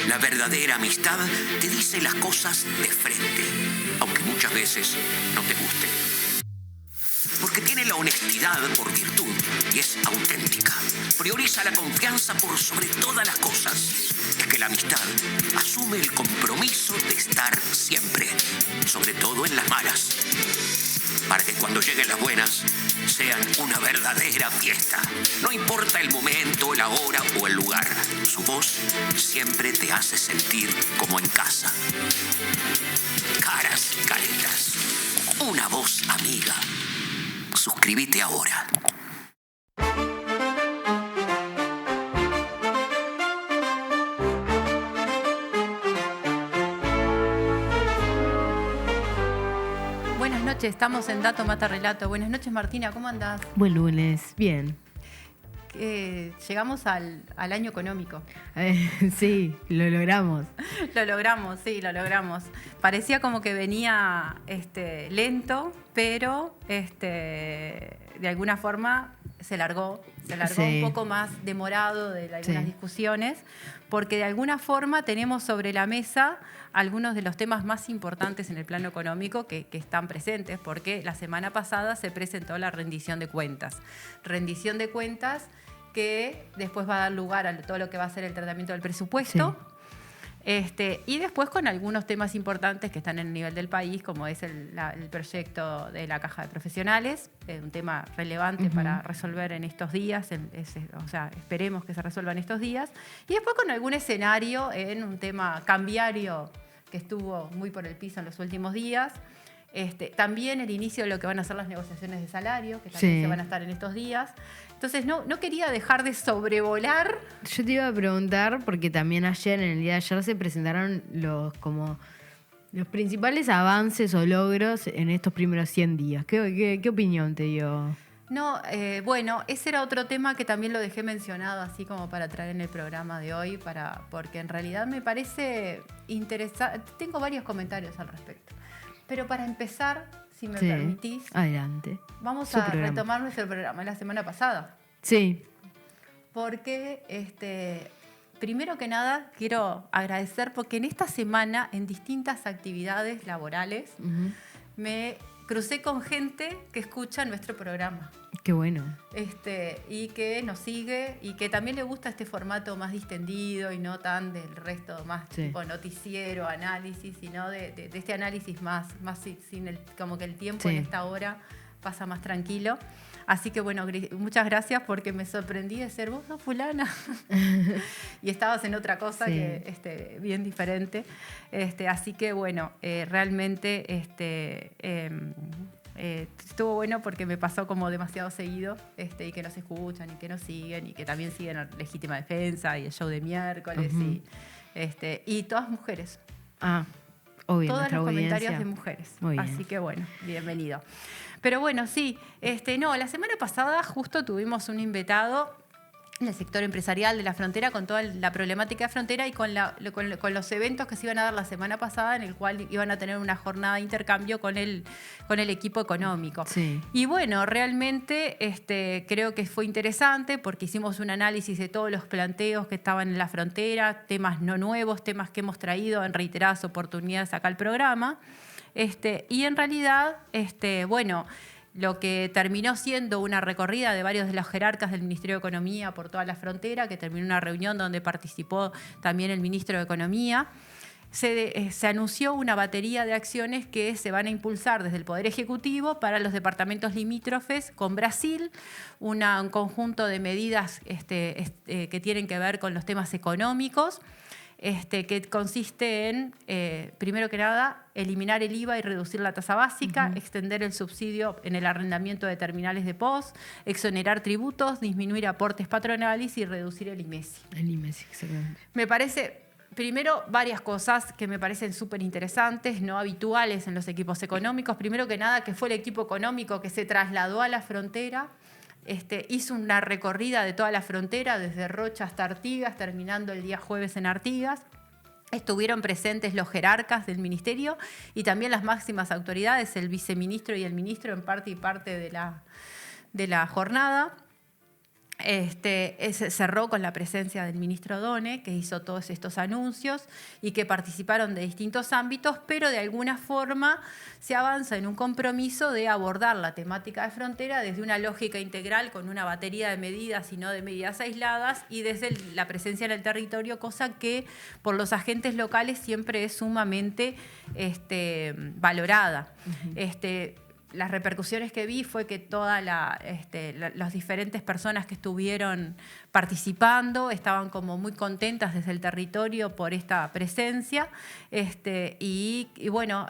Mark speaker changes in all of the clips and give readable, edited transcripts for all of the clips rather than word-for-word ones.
Speaker 1: La verdadera amistad te dice las cosas de frente, aunque muchas veces no te gusten. Porque tiene la honestidad por virtud y es auténtica. Prioriza la confianza por sobre todas las cosas. Es que la amistad asume el compromiso de estar siempre, sobre todo en las malas, para que cuando lleguen las buenas sean una verdadera fiesta. No importa el momento, la hora o el lugar, su voz siempre te hace sentir como en casa. Caras y caretas, una voz amiga. Suscríbete ahora.
Speaker 2: Buenas noches, estamos en Dato Mata Relato. Buenas noches, Martina, ¿cómo andás?
Speaker 3: Buen lunes, bien.
Speaker 2: Llegamos al año económico.
Speaker 3: Sí, lo logramos.
Speaker 2: Lo logramos, sí, lo logramos. Parecía como que venía lento, pero de alguna forma se largó
Speaker 3: Sí.
Speaker 2: un poco más demorado de algunas discusiones, porque de alguna forma tenemos sobre la mesa algunos de los temas más importantes en el plano económico que están presentes, porque la semana pasada se presentó la rendición de cuentas. Rendición de cuentas que después va a dar lugar a todo lo que va a ser el tratamiento del presupuesto. Sí. Y después con algunos temas importantes que están en el nivel del país, como es el proyecto de la Caja de Profesionales, un tema relevante para resolver en estos días, esperemos que se resuelva en estos días, y después con algún escenario en un tema cambiario que estuvo muy por el piso en los últimos días. También el inicio de lo que van a ser las negociaciones de salario, que también se van a estar en estos días. Entonces no quería dejar de sobrevolar.
Speaker 3: Yo te iba a preguntar, porque también en el día de ayer, se presentaron los principales avances o logros en estos primeros 100 días. ¿Qué opinión te dio?
Speaker 2: No, bueno, ese era otro tema que también lo dejé mencionado así como para traer en el programa de hoy, porque en realidad me parece interesante. Tengo varios comentarios al respecto. Pero para empezar, si me permitís,
Speaker 3: adelante.
Speaker 2: Vamos a retomar nuestro programa de la semana pasada.
Speaker 3: Sí.
Speaker 2: Porque, primero que nada, quiero agradecer porque en esta semana, en distintas actividades laborales, me crucé con gente que escucha nuestro programa.
Speaker 3: Qué bueno.
Speaker 2: Y que nos sigue y que también le gusta este formato más distendido y no tan del resto, más tipo noticiero, análisis, sino de este análisis más sin como que el tiempo en esta hora pasa más tranquilo. Así que bueno, muchas gracias porque me sorprendí de ser vos, sos fulana. Y estabas en otra cosa que bien diferente. Así que bueno, realmente estuvo bueno porque me pasó como demasiado seguido y que nos escuchan y que nos siguen y que también siguen a Legítima Defensa y el show de miércoles y todas mujeres.
Speaker 3: Obvio.
Speaker 2: Todos los comentarios de mujeres. Así que bueno, bienvenido. Pero bueno, sí, la semana pasada justo tuvimos un invitado en el sector empresarial de la frontera con toda la problemática de frontera y con los eventos que se iban a dar la semana pasada, en el cual iban a tener una jornada de intercambio con el equipo económico.
Speaker 3: Sí.
Speaker 2: Y bueno, realmente creo que fue interesante porque hicimos un análisis de todos los planteos que estaban en la frontera, temas no nuevos, temas que hemos traído en reiteradas oportunidades acá al programa. Y en realidad, lo que terminó siendo una recorrida de varios de los jerarcas del Ministerio de Economía por toda la frontera, que terminó en una reunión donde participó también el Ministro de Economía, se anunció una batería de acciones que se van a impulsar desde el Poder Ejecutivo para los departamentos limítrofes con Brasil, un conjunto de medidas que tienen que ver con los temas económicos, que consiste en, primero que nada, eliminar el IVA y reducir la tasa básica, extender el subsidio en el arrendamiento de terminales de POS, exonerar tributos, disminuir aportes patronales y reducir el IMESI.
Speaker 3: El IMESI, exactamente.
Speaker 2: Me parece, primero, varias cosas que me parecen súper interesantes, no habituales en los equipos económicos. Primero que nada, que fue el equipo económico que se trasladó a la frontera. Hizo una recorrida de toda la frontera, desde Rocha hasta Artigas, terminando el día jueves en Artigas. Estuvieron presentes los jerarcas del ministerio y también las máximas autoridades, el viceministro y el ministro en parte y parte de la jornada. Se cerró con la presencia del ministro Done, que hizo todos estos anuncios y que participaron de distintos ámbitos, pero de alguna forma se avanza en un compromiso de abordar la temática de frontera desde una lógica integral con una batería de medidas y no de medidas aisladas y desde la presencia en el territorio, cosa que por los agentes locales siempre es sumamente valorada. Las repercusiones que vi fue que todas las diferentes personas que estuvieron participando estaban como muy contentas desde el territorio por esta presencia y bueno,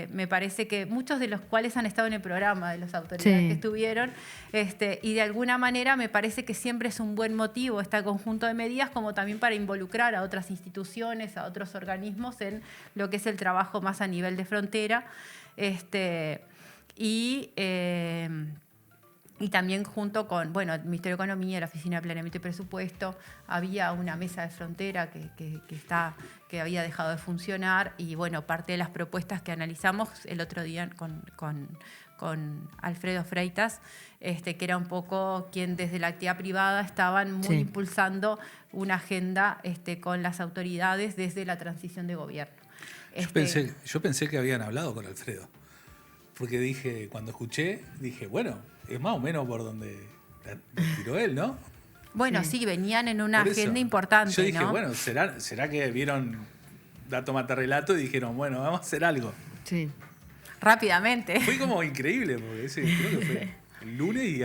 Speaker 2: me parece que muchos de los cuales han estado en el programa de las autoridades que estuvieron y de alguna manera me parece que siempre es un buen motivo este conjunto de medidas como también para involucrar a otras instituciones, a otros organismos en lo que es el trabajo más a nivel de frontera. Y también junto con el Ministerio de Economía, la Oficina de Planeamiento y Presupuesto, había una mesa de frontera que había dejado de funcionar y parte de las propuestas que analizamos el otro día con Alfredo Freitas, que era un poco quien desde la actividad privada estaban muy impulsando una agenda con las autoridades desde la transición de gobierno.
Speaker 4: Yo pensé que habían hablado con Alfredo. Porque cuando escuché, dije, bueno, es más o menos por donde la tiró él, ¿no?
Speaker 2: Bueno, sí, venían en una agenda importante,
Speaker 4: yo dije,
Speaker 2: ¿no?
Speaker 4: bueno, ¿será que vieron dato mata relato y dijeron, bueno, vamos a hacer algo?
Speaker 3: Sí.
Speaker 2: Rápidamente.
Speaker 4: Fue como increíble, porque creo que fue el lunes y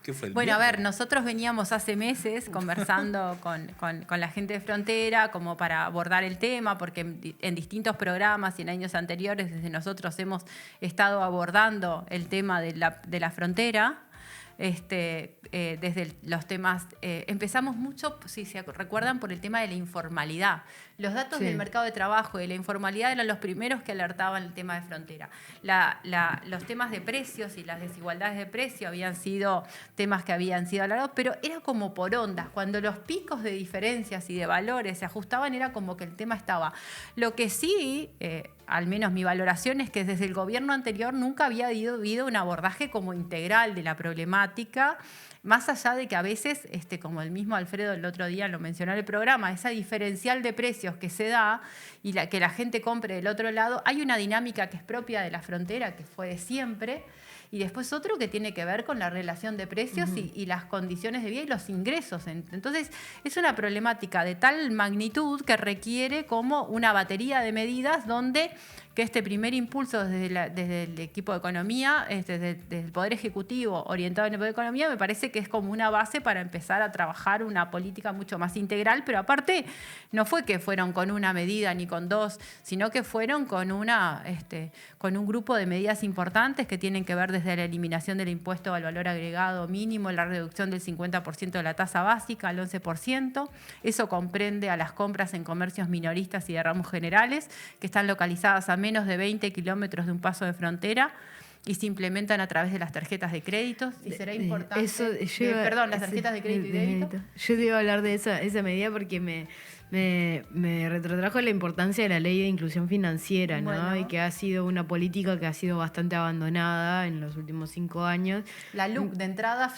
Speaker 4: ¿qué fue?
Speaker 2: Bueno, a ver, nosotros veníamos hace meses conversando con la gente de Frontera como para abordar el tema, porque en distintos programas y en años anteriores desde nosotros hemos estado abordando el tema de la frontera. Desde los temas, empezamos mucho, si se recuerdan, por el tema de la informalidad. Los datos del mercado de trabajo y la informalidad eran los primeros que alertaban el tema de frontera. Los temas de precios y las desigualdades de precio habían sido temas que habían sido alargados, pero era como por ondas. Cuando los picos de diferencias y de valores se ajustaban, era como que el tema estaba. Lo que sí, al menos mi valoración, es que desde el gobierno anterior nunca había habido un abordaje como integral de la problemática, más allá de que a veces, como el mismo Alfredo el otro día lo mencionó en el programa, esa diferencial de precios que se da y que la gente compre del otro lado, hay una dinámica que es propia de la frontera, que fue de siempre, y después otro que tiene que ver con la relación de precios y las condiciones de vida y los ingresos. Entonces, es una problemática de tal magnitud que requiere como una batería de medidas donde que este primer impulso desde el equipo de economía, desde el Poder Ejecutivo orientado en el Poder de Economía, me parece que es como una base para empezar a trabajar una política mucho más integral, pero aparte no fue que fueron con una medida ni con dos, sino que fueron con un grupo de medidas importantes que tienen que ver desde la eliminación del impuesto al valor agregado mínimo, la reducción del 50% de la tasa básica al 11%. Eso comprende a las compras en comercios minoristas y de ramos generales, que están localizadas a menos de 20 kilómetros de un paso de frontera y se implementan a través de las tarjetas de créditos. Y será importante. Las tarjetas de crédito y débito.
Speaker 3: Yo te iba a hablar de esa medida porque me retrotrajo la importancia de la ley de inclusión financiera, ¿no? Bueno. Y que ha sido una política que ha sido bastante abandonada en los últimos 5 años.
Speaker 2: La LUC, de entrada,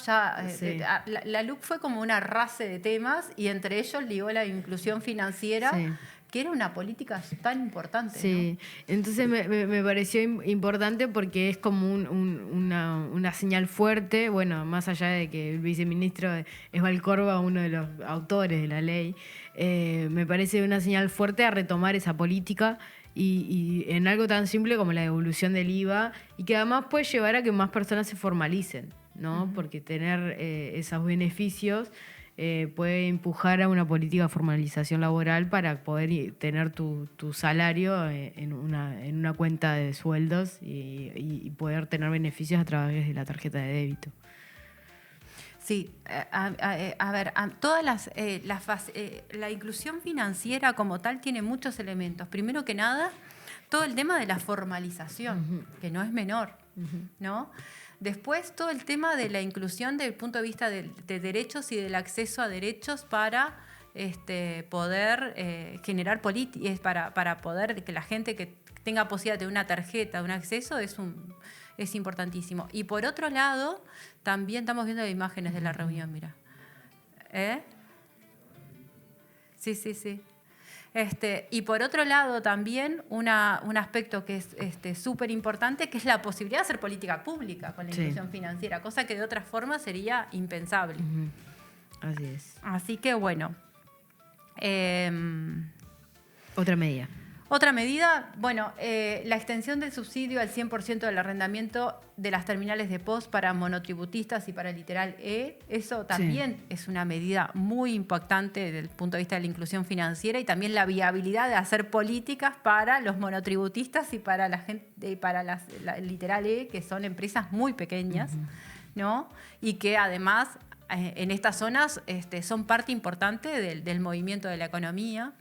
Speaker 2: la LUC fue como una arrase de temas y entre ellos ligó la inclusión financiera. Sí. Que era una política tan importante.
Speaker 3: Sí, ¿no? Entonces me pareció importante porque es como una señal fuerte, bueno, más allá de que el viceministro es Valcorba, uno de los autores de la ley, me parece una señal fuerte a retomar esa política y en algo tan simple como la devolución del IVA y que además puede llevar a que más personas se formalicen, ¿no? Uh-huh. Porque tener esos beneficios puede empujar a una política de formalización laboral para poder tener tu salario en una cuenta de sueldos y poder tener beneficios a través de la tarjeta de débito.
Speaker 2: Sí, a ver, todas la inclusión financiera como tal tiene muchos elementos. Primero que nada, todo el tema de la formalización, uh-huh. que no es menor, uh-huh. ¿no? Después, todo el tema de la inclusión desde el punto de vista de derechos y del acceso a derechos para poder generar políticas, para poder que la gente que tenga posibilidad de una tarjeta, de un acceso, es importantísimo. Y por otro lado, también estamos viendo imágenes de la reunión, mira. ¿Eh? Sí, sí, sí. Y por otro lado también un aspecto que es súper importante, que es la posibilidad de hacer política pública con la inclusión financiera, cosa que de otra forma sería impensable.
Speaker 3: Así es.
Speaker 2: Así que bueno.
Speaker 3: Otra medida.
Speaker 2: Otra medida, bueno, la extensión del subsidio al 100% del arrendamiento de las terminales de POS para monotributistas y para el literal E. Eso también es una medida muy impactante desde el punto de vista de la inclusión financiera y también la viabilidad de hacer políticas para los monotributistas y para la gente, para la literal E, que son empresas muy pequeñas, ¿no? Y que además en estas zonas son parte importante del movimiento de la economía.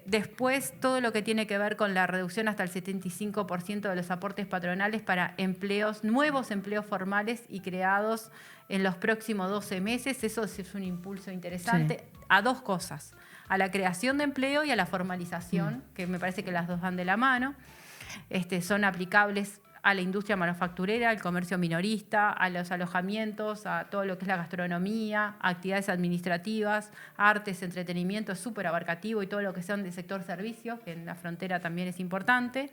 Speaker 2: Después, todo lo que tiene que ver con la reducción hasta el 75% de los aportes patronales para nuevos empleos formales y creados en los próximos 12 meses. Eso es un impulso interesante a dos cosas: a la creación de empleo y a la formalización, que me parece que las dos van de la mano. Son aplicables a la industria manufacturera, al comercio minorista, a los alojamientos, a todo lo que es la gastronomía, actividades administrativas, artes, entretenimiento, es súper abarcativo, y todo lo que son del sector servicios, que en la frontera también es importante.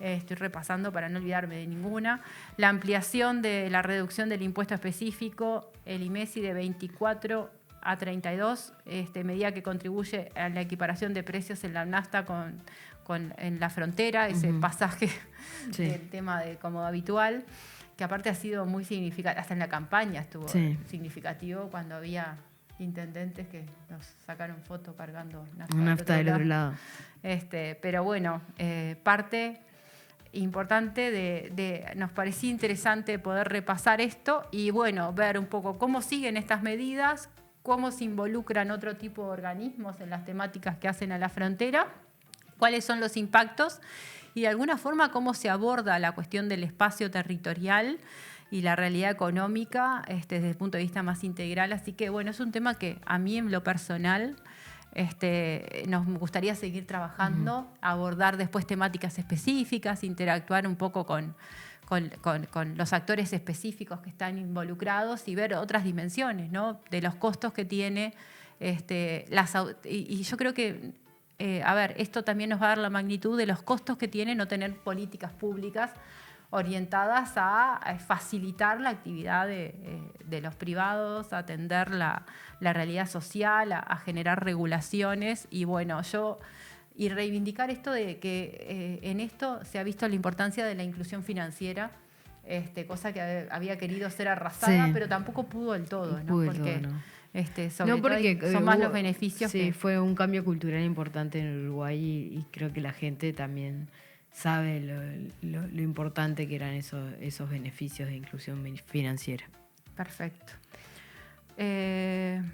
Speaker 2: Estoy repasando para no olvidarme de ninguna. La ampliación de la reducción del impuesto específico, el IMESI, de 24 a 32, medida que contribuye a la equiparación de precios en la NAFTA en la frontera, ese pasaje del tema de como habitual, que aparte ha sido muy significativo, hasta en la campaña estuvo significativo, cuando había intendentes que nos sacaron fotos cargando nafta del otro lado. Pero bueno, parte importante nos parecía interesante poder repasar esto y bueno, ver un poco cómo siguen estas medidas, cómo se involucran otro tipo de organismos en las temáticas que hacen a la frontera, cuáles son los impactos y de alguna forma cómo se aborda la cuestión del espacio territorial y la realidad económica desde el punto de vista más integral. Así que bueno, es un tema que a mí en lo personal nos gustaría seguir trabajando, abordar después temáticas específicas, interactuar un poco con los actores específicos que están involucrados y ver otras dimensiones, ¿no?, de los costos que tiene y yo creo que esto también nos va a dar la magnitud de los costos que tiene no tener políticas públicas orientadas a facilitar la actividad de los privados, a atender la realidad social, a generar regulaciones y bueno, y reivindicar esto de que en esto se ha visto la importancia de la inclusión financiera, cosa que había querido ser arrasada, pero tampoco pudo del todo, ¿no? Porque son más los beneficios.
Speaker 3: Sí, fue un cambio cultural importante en Uruguay y creo que la gente también sabe lo importante que eran esos beneficios de inclusión financiera.
Speaker 2: Perfecto.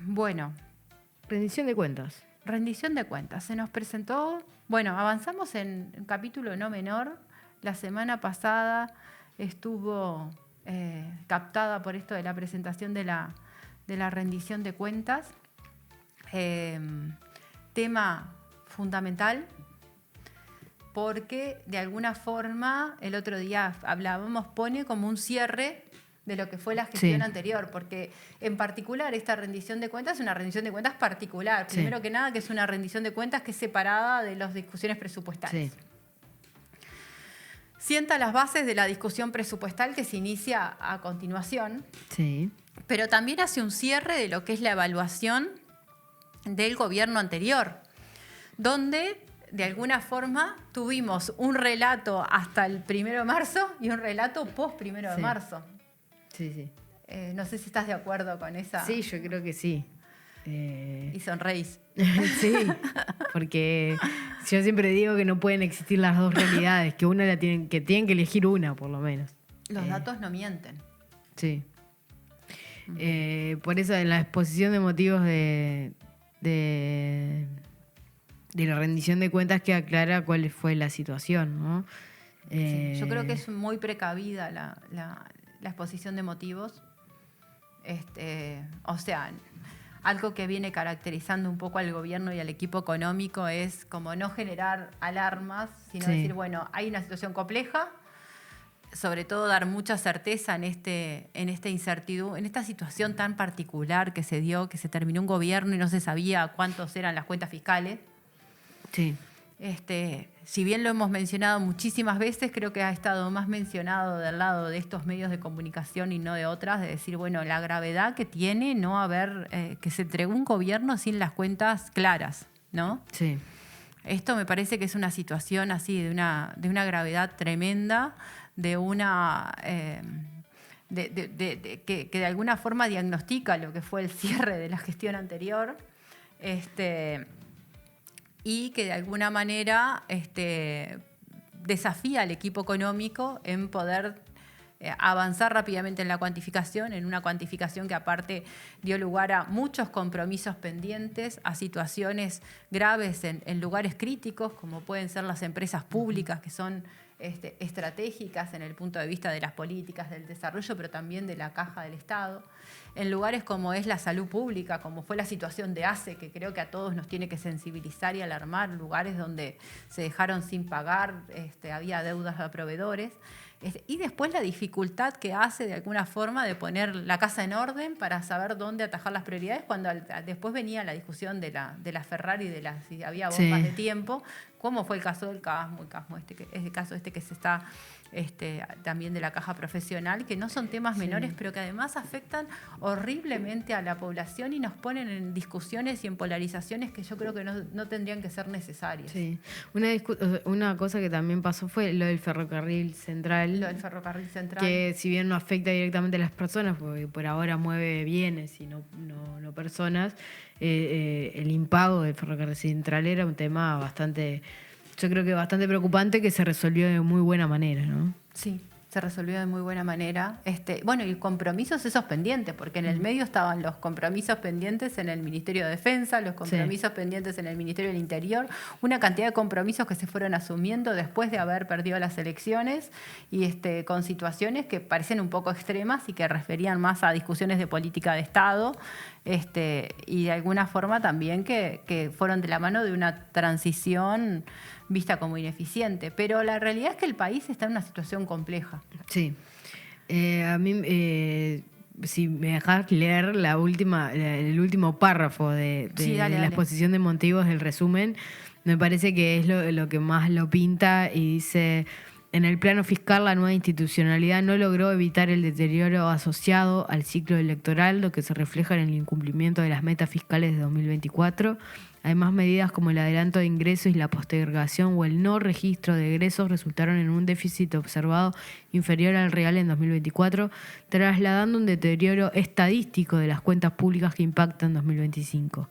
Speaker 2: Bueno.
Speaker 3: Rendición de cuentas.
Speaker 2: Rendición de cuentas. Se nos presentó, bueno, avanzamos en un capítulo no menor. La semana pasada estuvo captada por esto de la presentación de la rendición de cuentas. Tema fundamental, porque de alguna forma, el otro día hablábamos, pone como un cierre de lo que fue la gestión anterior, porque en particular esta rendición de cuentas es una rendición de cuentas particular. Primero que nada, que es una rendición de cuentas que es separada de las discusiones presupuestales. Sienta las bases de la discusión presupuestal que se inicia a continuación, pero también hace un cierre de lo que es la evaluación del gobierno anterior, donde de alguna forma tuvimos un relato hasta el 1 de marzo y un relato post 1 de marzo. No sé si estás de acuerdo con esa.
Speaker 3: Sí, yo creo que sí.
Speaker 2: Y sonreís.
Speaker 3: Sí, porque yo siempre digo que no pueden existir las dos realidades, que tienen que elegir una, por lo menos.
Speaker 2: Los datos no mienten.
Speaker 3: Sí. Por eso en la exposición de motivos de la rendición de cuentas queda clara cuál fue la situación, ¿no?
Speaker 2: Yo creo que es muy precavida la exposición de motivos. O sea, algo que viene caracterizando un poco al gobierno y al equipo económico es como no generar alarmas, sino decir, bueno, hay una situación compleja, sobre todo dar mucha certeza en esta incertidumbre, en esta situación tan particular que se dio, que se terminó un gobierno y no se sabía cuántos eran las cuentas fiscales.
Speaker 3: Sí.
Speaker 2: Si bien lo hemos mencionado muchísimas veces, creo que ha estado más mencionado del lado de estos medios de comunicación y no de otras, de decir, bueno, la gravedad que tiene no haber, que se entregó un gobierno sin las cuentas claras, ¿no?
Speaker 3: Sí.
Speaker 2: Esto me parece que es una situación así de una gravedad tremenda, de una que de alguna forma diagnostica lo que fue el cierre de la gestión anterior, y que de alguna manera desafía al equipo económico en poder avanzar rápidamente en la cuantificación, en una cuantificación que aparte dio lugar a muchos compromisos pendientes, a situaciones graves en lugares críticos, como pueden ser las empresas públicas, que son estratégicas en el punto de vista de las políticas del desarrollo, pero también de la caja del Estado, en lugares como es la salud pública, como fue la situación de ACE, que creo que a todos nos tiene que sensibilizar y alarmar, lugares donde se dejaron sin pagar, había deudas a proveedores. Y después la dificultad que hace de alguna forma de poner la casa en orden para saber dónde atajar las prioridades, cuando después venía la discusión de la Ferrari, si había bombas de tiempo, como fue el caso del CASMO, el caso que se está también de la caja profesional, que no son temas menores, pero que además afectan horriblemente a la población y nos ponen en discusiones y en polarizaciones que yo creo que no tendrían que ser necesarias.
Speaker 3: Sí. Una cosa que también pasó fue lo del ferrocarril central.
Speaker 2: Lo del ferrocarril central.
Speaker 3: Que si bien no afecta directamente a las personas, porque por ahora mueve bienes y no personas, el impago del ferrocarril central era un tema bastante, yo creo que bastante preocupante, que se resolvió de muy buena manera, ¿no?
Speaker 2: Sí, se resolvió de muy buena manera. Bueno, y compromisos esos pendientes, porque en el medio estaban los compromisos pendientes en el Ministerio de Defensa, los compromisos pendientes en el Ministerio del Interior, una cantidad de compromisos que se fueron asumiendo después de haber perdido las elecciones y con situaciones que parecen un poco extremas y que referían más a discusiones de política de Estado, y de alguna forma también que fueron de la mano de una transición vista como ineficiente. Pero la realidad es que el país está en una situación compleja.
Speaker 3: Sí. A mí, si me dejas leer el último párrafo de la exposición de motivos del resumen, me parece que es lo que más lo pinta y dice: en el plano fiscal, la nueva institucionalidad no logró evitar el deterioro asociado al ciclo electoral, lo que se refleja en el incumplimiento de las metas fiscales de 2024. Además, medidas como el adelanto de ingresos y la postergación o el no registro de egresos resultaron en un déficit observado inferior al real en 2024, trasladando un deterioro estadístico de las cuentas públicas que impacta en 2025.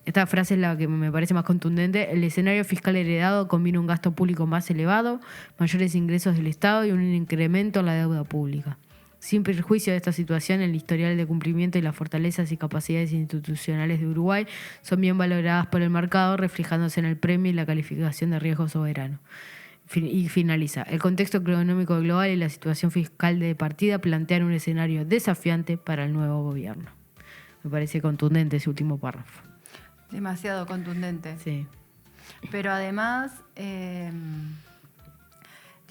Speaker 3: Esta frase es la que me parece más contundente. El escenario fiscal heredado combina un gasto público más elevado, mayores ingresos del Estado y un incremento en la deuda pública. Sin perjuicio de esta situación, el historial de cumplimiento y las fortalezas y capacidades institucionales de Uruguay son bien valoradas por el mercado, reflejándose en el premio y la calificación de riesgo soberano. Y finaliza: el contexto económico global y la situación fiscal de partida plantean un escenario desafiante para el nuevo gobierno. Me parece contundente ese último párrafo.
Speaker 2: Demasiado contundente.
Speaker 3: Sí.
Speaker 2: Pero además, de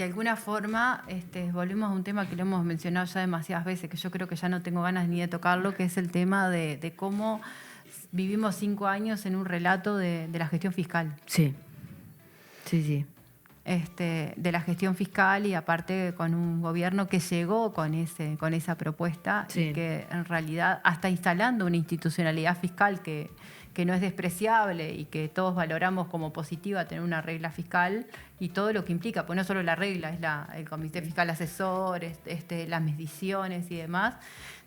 Speaker 2: alguna forma, volvemos a un tema que lo hemos mencionado ya demasiadas veces, que yo creo que ya no tengo ganas ni de tocarlo, que es el tema de cómo vivimos 5 años en un relato de la gestión fiscal.
Speaker 3: Sí. Sí.
Speaker 2: De la gestión fiscal, y aparte con un gobierno que llegó con esa propuesta, y que en realidad hasta instalando una institucionalidad fiscal que no es despreciable y que todos valoramos como positiva tener una regla fiscal y todo lo que implica, pues no solo la regla, es el comité fiscal asesor, las mediciones y demás.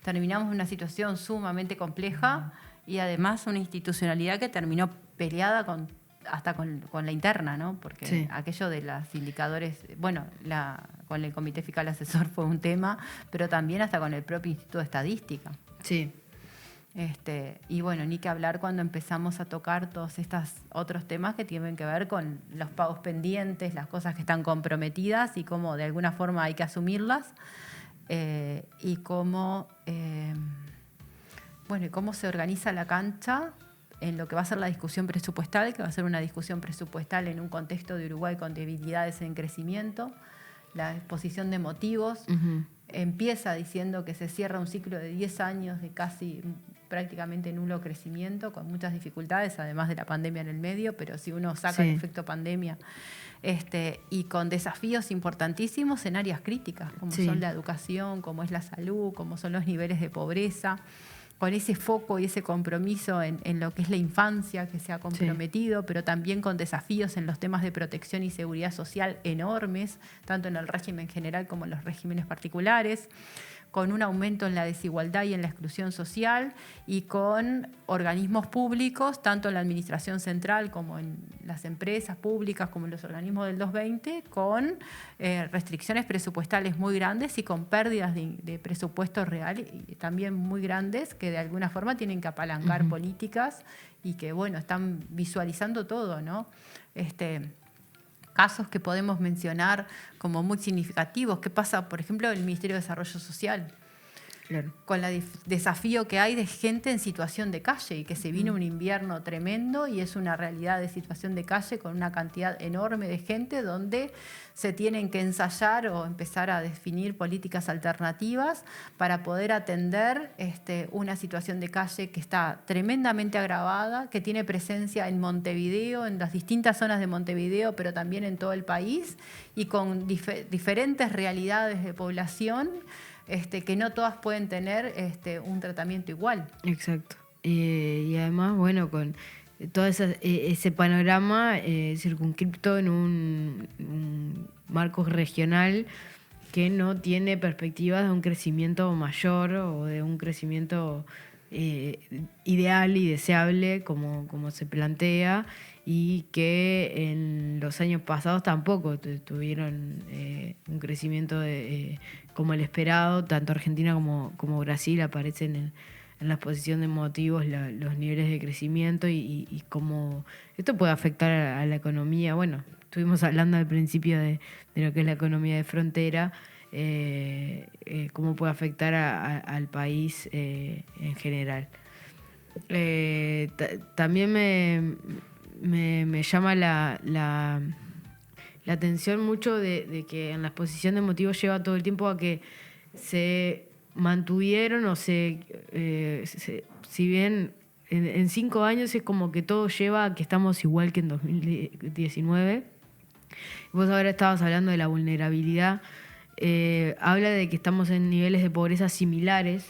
Speaker 2: Terminamos en una situación sumamente compleja y además una institucionalidad que terminó peleada hasta con la interna, ¿no? Porque aquello de los indicadores, bueno, con el comité fiscal asesor fue un tema, pero también hasta con el propio Instituto de Estadística.
Speaker 3: Sí.
Speaker 2: Y bueno, ni que hablar cuando empezamos a tocar todos estos otros temas que tienen que ver con los pagos pendientes, las cosas que están comprometidas y cómo de alguna forma hay que asumirlas, y cómo se organiza la cancha en lo que va a ser la discusión presupuestal, que va a ser una discusión presupuestal en un contexto de Uruguay con debilidades en crecimiento, la exposición de motivos. Empieza diciendo que se cierra un ciclo de 10 años de casi prácticamente nulo crecimiento, con muchas dificultades, además de la pandemia en el medio, pero si uno saca el efecto pandemia, y con desafíos importantísimos en áreas críticas, como son la educación, como es la salud, como son los niveles de pobreza, con ese foco y ese compromiso en lo que es la infancia que se ha comprometido, pero también con desafíos en los temas de protección y seguridad social enormes, tanto en el régimen general como en los regímenes particulares, con un aumento en la desigualdad y en la exclusión social, y con organismos públicos, tanto en la administración central como en las empresas públicas, como en los organismos del 220, con restricciones presupuestales muy grandes y con pérdidas de presupuesto real y también muy grandes, que de alguna forma tienen que apalancar políticas y que, bueno, están visualizando todo, ¿no? Casos que podemos mencionar como muy significativos. ¿Qué pasa, por ejemplo, en el Ministerio de Desarrollo Social? Claro. Con el desafío que hay de gente en situación de calle y que se vino un invierno tremendo y es una realidad de situación de calle con una cantidad enorme de gente donde se tienen que ensayar o empezar a definir políticas alternativas para poder atender una situación de calle que está tremendamente agravada, que tiene presencia en Montevideo, en las distintas zonas de Montevideo, pero también en todo el país, y con diferentes realidades de población que no todas pueden tener un tratamiento igual.
Speaker 3: Exacto. Y además, bueno, con todo ese panorama circunscripto en un marco regional que no tiene perspectivas de un crecimiento mayor o de un crecimiento ideal y deseable como se plantea, y que en los años pasados tampoco tuvieron un crecimiento como el esperado. Tanto Argentina como Brasil aparecen en la exposición de motivos los niveles de crecimiento y cómo esto puede afectar a la economía. Bueno, estuvimos hablando al principio de lo que es la economía de frontera, cómo puede afectar al país en general. También me llama la atención mucho de que en la exposición de motivos lleva todo el tiempo a que se mantuvieron o si bien en 5 años es como que todo lleva a que estamos igual que en 2019. Vos ahora estabas hablando de la vulnerabilidad. Habla de que estamos en niveles de pobreza similares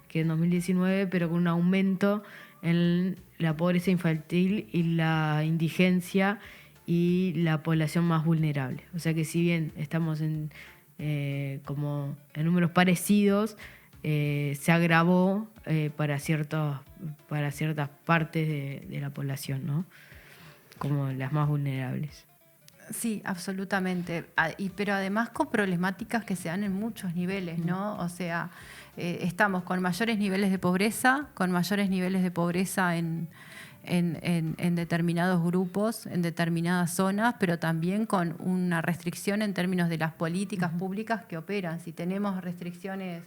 Speaker 3: que en 2019, pero con un aumento en la pobreza infantil y la indigencia y la población más vulnerable. O sea que si bien estamos como en números parecidos, se agravó para ciertas partes de la población, ¿no? Como las más vulnerables.
Speaker 2: Sí, absolutamente. Pero además con problemáticas que se dan en muchos niveles, ¿no? O sea, estamos con mayores niveles de pobreza, en determinados grupos, en determinadas zonas, pero también con una restricción en términos de las políticas públicas que operan. Si tenemos restricciones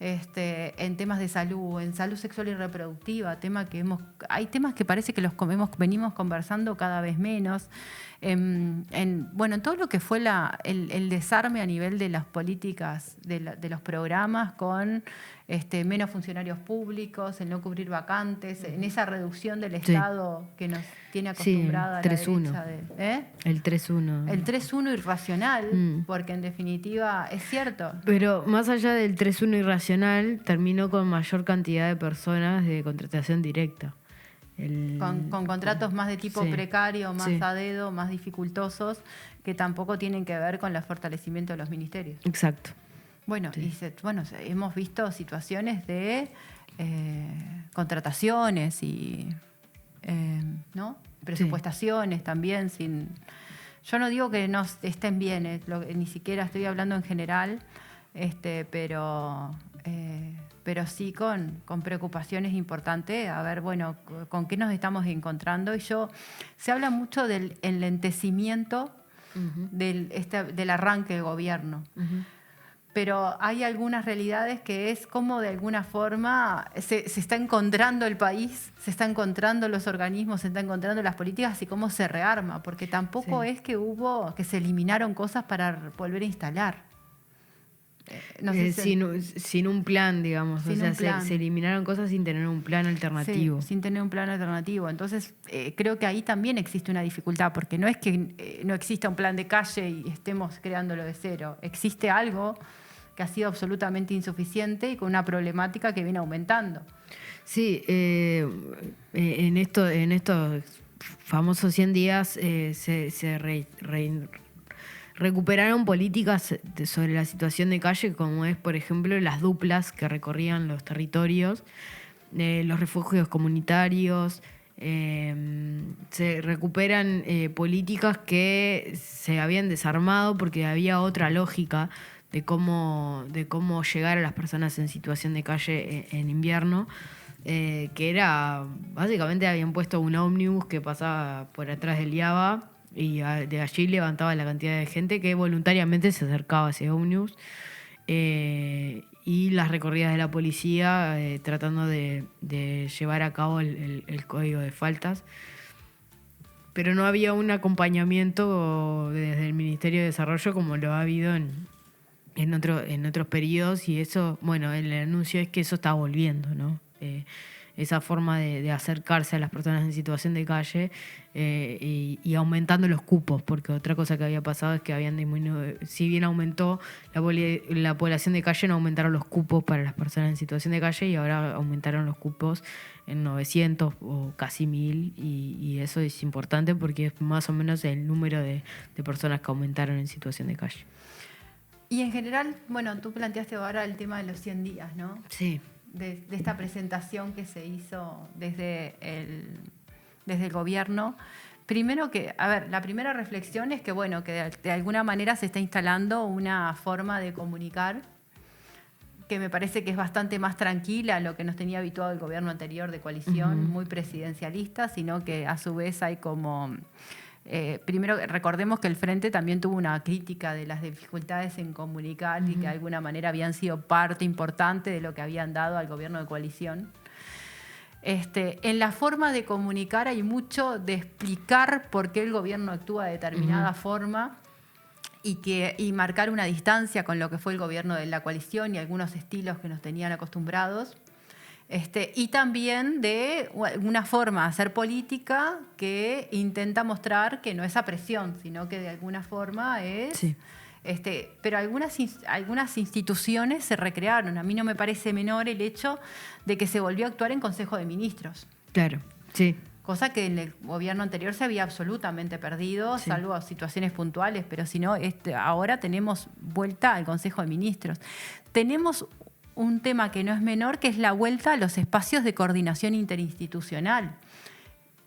Speaker 2: en temas de salud, en salud sexual y reproductiva, hay temas que parece que venimos conversando cada vez menos. En todo lo que fue el desarme a nivel de las políticas, de los programas, con menos funcionarios públicos, el no cubrir vacantes, en esa reducción del Estado que nos tiene acostumbrada a la derecha.
Speaker 3: El 3-1.
Speaker 2: El 3-1 irracional, porque en definitiva es cierto.
Speaker 3: Pero más allá del 3-1 irracional, terminó con mayor cantidad de personas de contratación directa.
Speaker 2: Con contratos más de tipo precario, más a dedo, más dificultosos, que tampoco tienen que ver con el fortalecimiento de los ministerios.
Speaker 3: Exacto.
Speaker 2: Bueno, hemos visto situaciones de contrataciones y presupuestaciones también. Yo no digo que no estén bien, ni siquiera estoy hablando en general, pero sí con preocupaciones importantes, a ver, con qué nos estamos encontrando. Se habla mucho del enlentecimiento del arranque del gobierno. pero hay algunas realidades que es como de alguna forma se está encontrando el país, se está encontrando los organismos, se está encontrando las políticas y cómo se rearma, porque tampoco es que se eliminaron cosas para volver a instalar. No sé
Speaker 3: sin un plan, digamos.
Speaker 2: Sin un plan.
Speaker 3: Se eliminaron cosas sin tener un plan alternativo.
Speaker 2: Sí, sin tener un plan alternativo. Entonces, creo que ahí también existe una dificultad, porque no es que no exista un plan de calle y estemos creándolo de cero. Existe algo que ha sido absolutamente insuficiente y con una problemática que viene aumentando.
Speaker 3: Sí, en estos famosos 100 días recuperaron políticas sobre la situación de calle, como es, por ejemplo, las duplas que recorrían los territorios, los refugios comunitarios. Se recuperan políticas que se habían desarmado porque había otra lógica de cómo llegar a las personas en situación de calle en invierno, que era, básicamente habían puesto un ómnibus que pasaba por atrás del IABA y de allí levantaba la cantidad de gente que voluntariamente se acercaba a ese ómnibus, y las recorridas de la policía tratando de llevar a cabo el código de faltas. Pero no había un acompañamiento desde el Ministerio de Desarrollo como lo ha habido en otros periodos, y eso, bueno, el anuncio es que eso está volviendo, ¿no? Esa forma de acercarse a las personas en situación de calle, y aumentando los cupos, porque otra cosa que había pasado es que habían disminuido, si bien aumentó la población de calle, no aumentaron los cupos para las personas en situación de calle, y ahora aumentaron los cupos en 900 o casi 1000, y eso es importante porque es más o menos el número de personas que aumentaron en situación de calle.
Speaker 2: Y en general, bueno, tú planteaste ahora el tema de los 100 días, ¿no?
Speaker 3: Sí.
Speaker 2: De esta presentación que se hizo desde el gobierno. Primero que, a ver, la primera reflexión es que, bueno, que de alguna manera se está instalando una forma de comunicar que me parece que es bastante más tranquila a lo que nos tenía habituado el gobierno anterior de coalición, muy presidencialista, sino que a su vez hay como... primero, recordemos que el Frente también tuvo una crítica de las dificultades en comunicar y que de alguna manera habían sido parte importante de lo que habían dado al gobierno de coalición. En la forma de comunicar hay mucho de explicar por qué el gobierno actúa de determinada forma y marcar una distancia con lo que fue el gobierno de la coalición y algunos estilos que nos tenían acostumbrados. Y también de una forma de hacer política que intenta mostrar que no es apresión, sino que de alguna forma es...
Speaker 3: Sí.
Speaker 2: Pero algunas instituciones se recrearon. A mí no me parece menor el hecho de que se volvió a actuar en Consejo de Ministros.
Speaker 3: Claro, sí.
Speaker 2: Cosa que en el gobierno anterior se había absolutamente perdido,
Speaker 3: Sí.
Speaker 2: salvo situaciones puntuales, pero si no, ahora tenemos vuelta al Consejo de Ministros. Tenemos un tema que no es menor, que es la vuelta a los espacios de coordinación interinstitucional,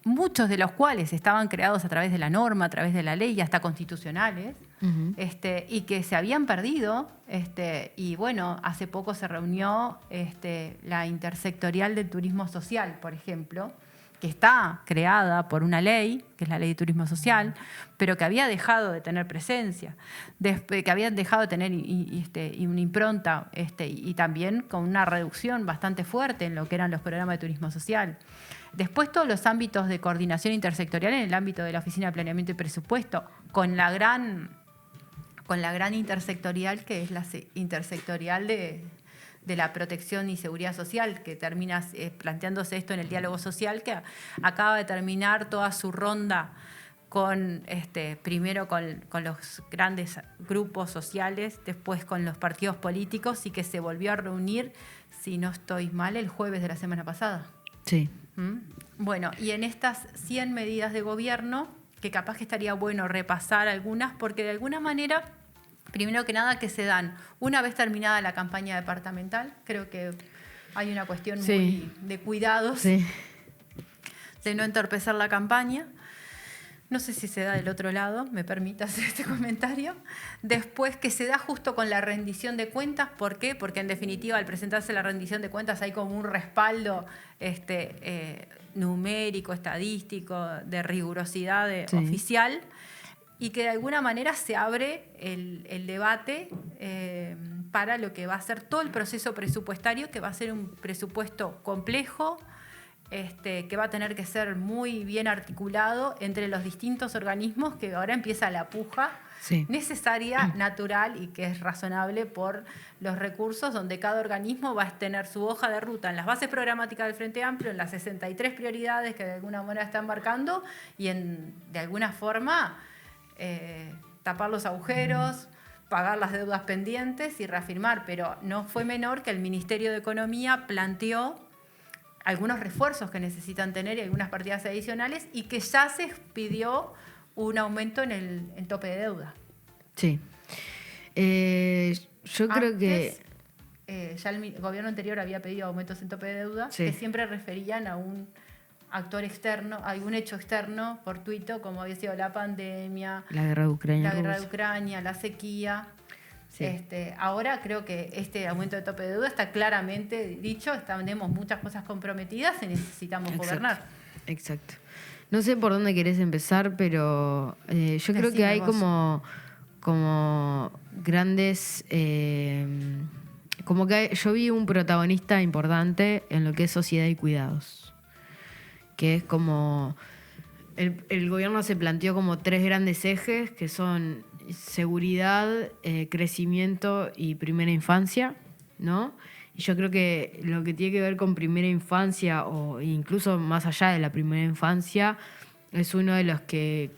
Speaker 2: muchos de los cuales estaban creados a través de la norma, a través de la ley y hasta constitucionales, y que se habían perdido. Y bueno, hace poco se reunió la intersectorial del turismo social, por ejemplo, que está creada por una ley, que es la Ley de Turismo Social, pero que había dejado de tener presencia, que había dejado de tener una impronta, y también con una reducción bastante fuerte en lo que eran los programas de turismo social. Después todos los ámbitos de coordinación intersectorial en el ámbito de la Oficina de Planeamiento y Presupuesto, con la gran intersectorial, que es la intersectorial de la protección y seguridad social, que termina planteándose esto en el diálogo social, que acaba de terminar toda su ronda primero con los grandes grupos sociales, después con los partidos políticos, y que se volvió a reunir, si no estoy mal, el jueves de la semana pasada.
Speaker 3: Sí.
Speaker 2: Bueno, y en estas 100 medidas de gobierno, que capaz que estaría bueno repasar algunas, porque de alguna manera, primero que nada, que se dan una vez terminada la campaña departamental. Creo que hay una cuestión muy de cuidados, de no entorpecer la campaña. No sé si se da del otro lado, me permite hacer este comentario. Después, que se da justo con la rendición de cuentas. ¿Por qué? Porque en definitiva, al presentarse la rendición de cuentas hay como un respaldo numérico, estadístico, de rigurosidad oficial, y que de alguna manera se abre el debate para lo que va a ser todo el proceso presupuestario, que va a ser un presupuesto complejo, que va a tener que ser muy bien articulado entre los distintos organismos, que ahora empieza la puja necesaria, natural y que es razonable por los recursos, donde cada organismo va a tener su hoja de ruta en las bases programáticas del Frente Amplio, en las 63 prioridades que de alguna manera están marcando y de alguna forma tapar los agujeros, pagar las deudas pendientes y reafirmar. Pero no fue menor que el Ministerio de Economía planteó algunos refuerzos que necesitan tener y algunas partidas adicionales, y que ya se pidió un aumento en tope de deuda.
Speaker 3: Sí. Yo creo que...
Speaker 2: ya el gobierno anterior había pedido aumentos en tope de deuda, que siempre referían a un actor externo, a algún hecho externo fortuito, como había sido la pandemia,
Speaker 3: la guerra de
Speaker 2: Ucrania, la sequía.
Speaker 3: Sí.
Speaker 2: Ahora creo que este aumento de tope de deuda está claramente dicho, tenemos muchas cosas comprometidas y necesitamos gobernar.
Speaker 3: Exacto. No sé por dónde querés empezar, pero yo creo que hay como grandes... como que yo vi un protagonista importante en lo que es sociedad y cuidados, que es como... El gobierno se planteó como 3 grandes ejes, que son seguridad, crecimiento y primera infancia, ¿no? Y yo creo que lo que tiene que ver con primera infancia, o incluso más allá de la primera infancia, es uno de los que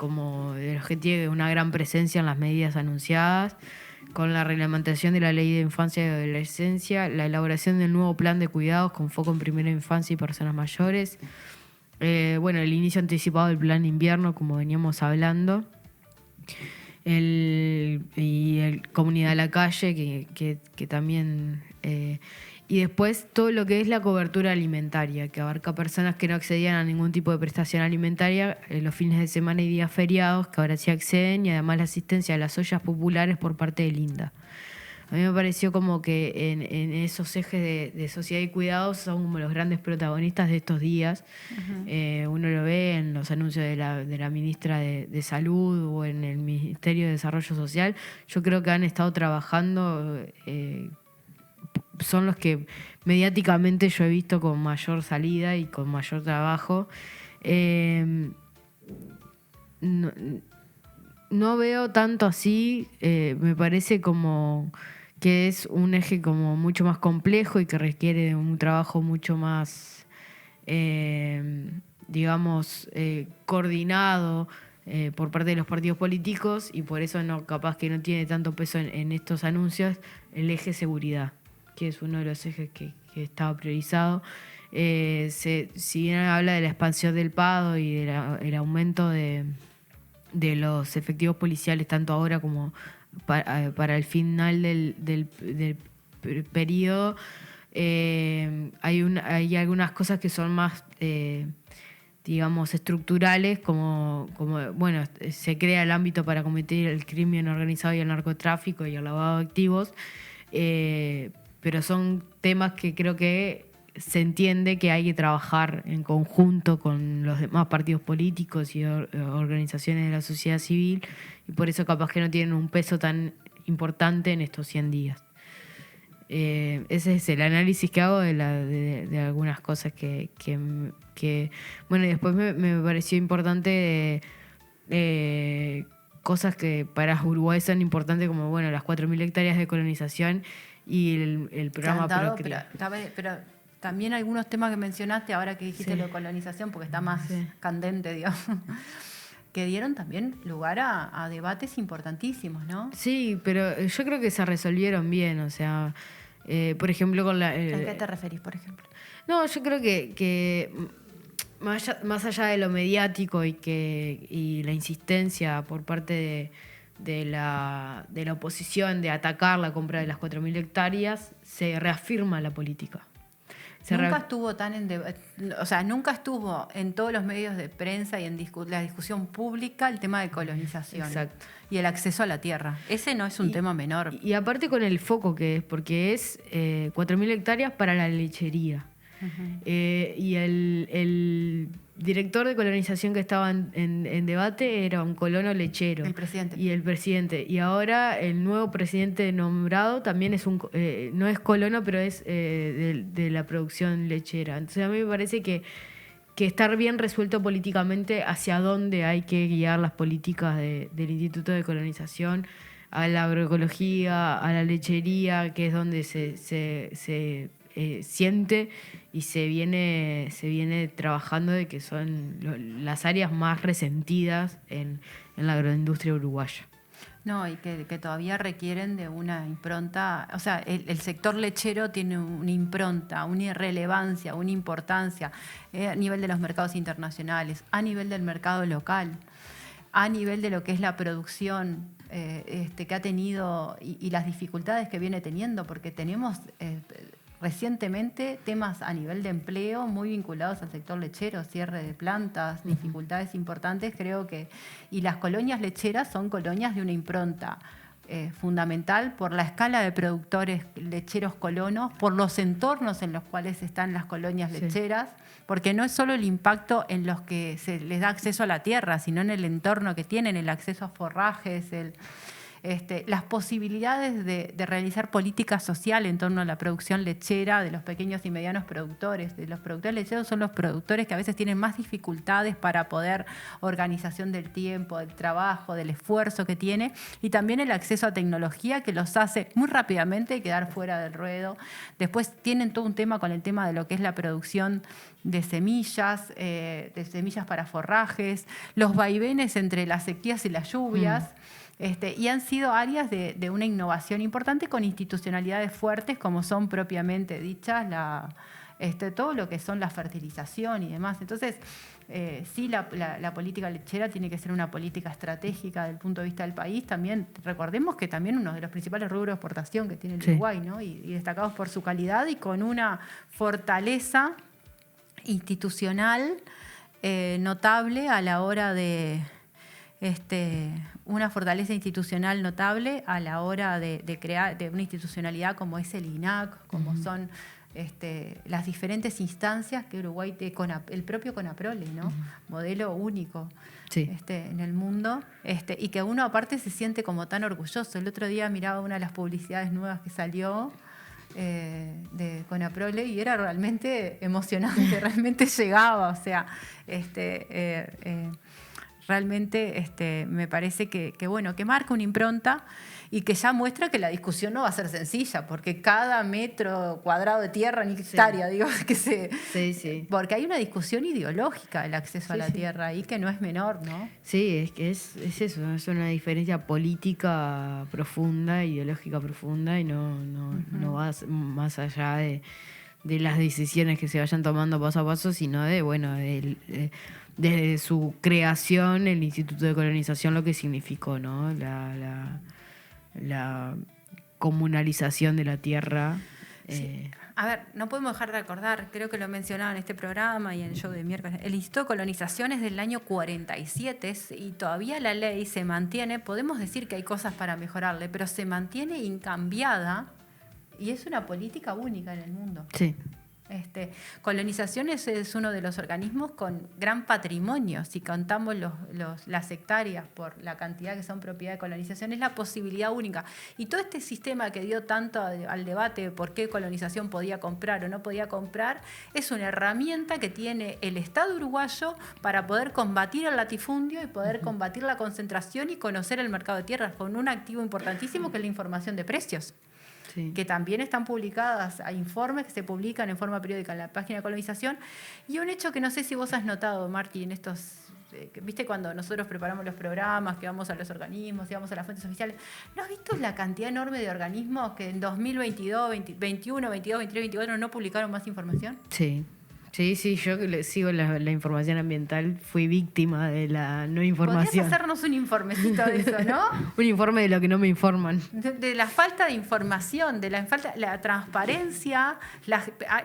Speaker 3: tiene una gran presencia en las medidas anunciadas, con la reglamentación de la Ley de Infancia y Adolescencia, la elaboración del nuevo plan de cuidados con foco en primera infancia y personas mayores, el inicio anticipado del plan de invierno, como veníamos hablando, el Comunidad a la Calle, que también... y después todo lo que es la cobertura alimentaria, que abarca personas que no accedían a ningún tipo de prestación alimentaria los fines de semana y días feriados, que ahora sí acceden, y además la asistencia a las ollas populares por parte del INDA. A mí me pareció como que en esos ejes de sociedad y cuidados son como los grandes protagonistas de estos días. Uh-huh. Uno lo ve en los anuncios de la ministra de Salud o en el Ministerio de Desarrollo Social. Yo creo que han estado trabajando, son los que mediáticamente yo he visto con mayor salida y con mayor trabajo. No veo tanto así, me parece como que es un eje como mucho más complejo y que requiere un trabajo mucho más, coordinado por parte de los partidos políticos, y por eso capaz que no tiene tanto peso en estos anuncios el eje seguridad, que es uno de los ejes que estaba priorizado. Si bien habla de la expansión del PADO y del aumento de los efectivos policiales, tanto ahora como para el final del periodo, hay algunas cosas que son más, estructurales, como se crea el ámbito para combatir el crimen organizado y el narcotráfico y el lavado de activos, pero son temas que creo que se entiende que hay que trabajar en conjunto con los demás partidos políticos y organizaciones de la sociedad civil, y por eso capaz que no tienen un peso tan importante en estos 100 días. Ese es el análisis que hago de algunas cosas que bueno, y después me pareció importante cosas que para Uruguay son importantes, como las 4.000 hectáreas de colonización y el programa Procrea.
Speaker 2: Pero también algunos temas que mencionaste ahora que dijiste lo de colonización, porque está más candente, digamos, que dieron también lugar a debates importantísimos, ¿no?
Speaker 3: Sí, pero yo creo que se resolvieron bien, o sea, por ejemplo, con la...
Speaker 2: ¿A qué te referís, por ejemplo?
Speaker 3: No, yo creo que más allá de lo mediático y la insistencia por parte de la
Speaker 2: oposición de atacar la compra de las 4.000 hectáreas, se reafirma la política. Nunca estuvo en todos los medios de prensa y en la discusión pública el tema de colonización.
Speaker 3: Exacto.
Speaker 2: Y el acceso a la tierra. Ese no es un tema menor.
Speaker 3: Y aparte con el foco que es, porque es 4.000 hectáreas para la lechería. Y el director de colonización que estaba en debate era un colono lechero.
Speaker 2: El presidente.
Speaker 3: Y el presidente. Y ahora el nuevo presidente nombrado también es no es colono, pero es de la producción lechera. Entonces a mí me parece que estar bien resuelto políticamente hacia dónde hay que guiar las políticas del Instituto de Colonización, a la agroecología, a la lechería, que es donde se siente y se viene trabajando de que son las áreas más resentidas en la agroindustria uruguaya.
Speaker 2: No, y que todavía requieren de una impronta, o sea, el sector lechero tiene una impronta, una relevancia, una importancia a nivel de los mercados internacionales, a nivel del mercado local, a nivel de lo que es la producción que ha tenido y las dificultades que viene teniendo, porque tenemos recientemente temas a nivel de empleo muy vinculados al sector lechero, cierre de plantas, dificultades importantes, creo que. Y las colonias lecheras son colonias de una impronta fundamental por la escala de productores lecheros colonos, por los entornos en los cuales están las colonias lecheras, porque no es solo el impacto en los que se les da acceso a la tierra, sino en el entorno que tienen, el acceso a forrajes, las posibilidades de realizar política social en torno a la producción lechera de los pequeños y medianos productores. Los productores lecheros son los productores que a veces tienen más dificultades para poder organización del tiempo, del trabajo, del esfuerzo que tiene, y también el acceso a tecnología que los hace muy rápidamente quedar fuera del ruedo. Después tienen todo un tema con el tema de lo que es la producción de semillas para forrajes, los vaivenes entre las sequías y las lluvias. Y han sido áreas de una innovación importante con institucionalidades fuertes como son propiamente dichas todo lo que son la fertilización y demás. Entonces, sí, la política lechera tiene que ser una política estratégica desde el punto de vista del país. También recordemos que también uno de los principales rubros de exportación que tiene el Uruguay, ¿no? y destacados por su calidad y con una fortaleza institucional notable a la hora de una fortaleza institucional notable a la hora de crear de una institucionalidad como es el INAC, como son las diferentes instancias que Uruguay tiene, el propio CONAPROLE, ¿no? Modelo único en el mundo, y que uno aparte se siente como tan orgulloso. El otro día miraba una de las publicidades nuevas que salió de CONAPROLE y era realmente emocionante, realmente llegaba, o sea, realmente me parece que marca una impronta y que ya muestra que la discusión no va a ser sencilla, porque cada metro cuadrado de tierra, ni hectárea, digo, porque hay una discusión ideológica del acceso a la tierra ahí que no es menor, ¿no?
Speaker 3: Sí, es que es eso, es una diferencia política profunda, ideológica profunda, y no va más allá de las decisiones que se vayan tomando paso a paso, sino desde su creación, el Instituto de Colonización, lo que significó, ¿no? La comunalización de la tierra.
Speaker 2: A ver, no podemos dejar de recordar, creo que lo mencionaba en este programa y en el show de miércoles, el Instituto de Colonización es del año 47 y todavía la ley se mantiene, podemos decir que hay cosas para mejorarle, pero se mantiene incambiada y es una política única en el mundo.
Speaker 3: Sí.
Speaker 2: Colonizaciones es uno de los organismos con gran patrimonio. Si contamos las hectáreas por la cantidad que son propiedad de colonización, es la posibilidad única. Y todo este sistema que dio tanto al debate de por qué colonización podía comprar o no podía comprar, es una herramienta que tiene el Estado uruguayo para poder combatir el latifundio y poder combatir la concentración y conocer el mercado de tierras, con un activo importantísimo que es la información de precios. Que también están publicadas, hay informes que se publican en forma periódica en la página de colonización. Y un hecho que no sé si vos has notado, Marti, en estos, viste cuando nosotros preparamos los programas, que vamos a los organismos, y vamos a las fuentes oficiales, ¿no has visto la cantidad enorme de organismos que en 2022, 2021, 22, 23, 24 no publicaron más información?
Speaker 3: Sí. Sí, yo sigo la información ambiental, fui víctima de la no información.
Speaker 2: ¿Podrías hacernos un informecito de eso, no?
Speaker 3: Un informe de lo que no me informan.
Speaker 2: De la falta de información, de la transparencia.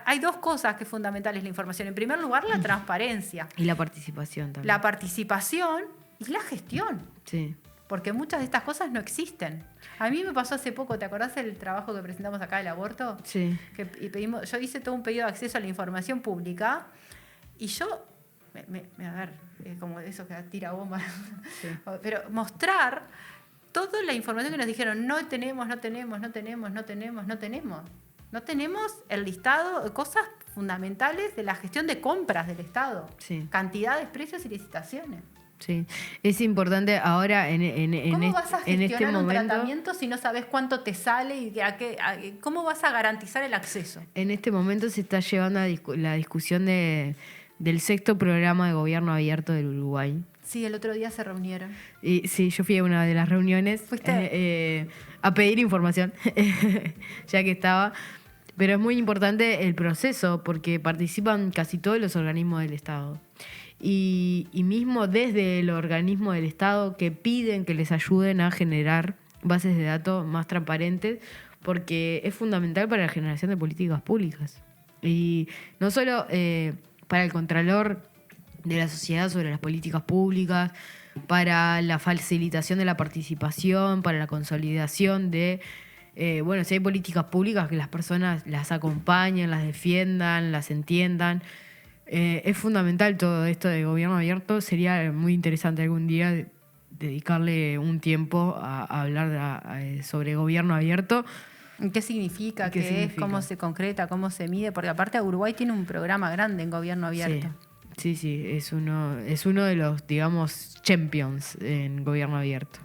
Speaker 2: Hay dos cosas que son fundamentales en la información. En primer lugar, la transparencia.
Speaker 3: Y la participación también.
Speaker 2: La participación y la gestión.
Speaker 3: Sí.
Speaker 2: porque muchas de estas cosas no existen. A mí me pasó hace poco, ¿te acordás del trabajo que presentamos acá del aborto?
Speaker 3: Sí.
Speaker 2: Yo hice todo un pedido de acceso a la información pública y yo, a ver, como eso que tira bomba,
Speaker 3: Sí.
Speaker 2: pero mostrar toda la información que nos dijeron, no tenemos el listado de cosas fundamentales de la gestión de compras del Estado.
Speaker 3: Sí.
Speaker 2: Cantidades, precios y licitaciones.
Speaker 3: Sí, es importante ahora en
Speaker 2: ¿Cómo vas a
Speaker 3: en
Speaker 2: gestionar
Speaker 3: este
Speaker 2: un
Speaker 3: momento.
Speaker 2: tratamiento si no sabes cuánto te sale y cómo vas a garantizar el acceso?
Speaker 3: En este momento se está llevando la discusión del 6º programa de gobierno abierto del Uruguay.
Speaker 2: Sí, el otro día se reunieron.
Speaker 3: Y sí, yo fui a una de las reuniones a pedir información, ya que estaba. Pero es muy importante el proceso porque participan casi todos los organismos del Estado. Y mismo desde el organismo del Estado que piden que les ayuden a generar bases de datos más transparentes porque es fundamental para la generación de políticas públicas. Y no solo para el contralor de la sociedad sobre las políticas públicas, para la facilitación de la participación, para la consolidación de, si hay políticas públicas que las personas las acompañen, las defiendan, las entiendan. Es fundamental todo esto de gobierno abierto. Sería muy interesante algún día dedicarle un tiempo a hablar sobre gobierno abierto.
Speaker 2: ¿Qué significa?
Speaker 3: ¿Qué
Speaker 2: ¿Qué
Speaker 3: significa?
Speaker 2: es? ¿Cómo se concreta? ¿Cómo se mide? Porque aparte Uruguay tiene un programa grande en gobierno abierto.
Speaker 3: Sí, es uno de los, digamos, champions en gobierno abierto.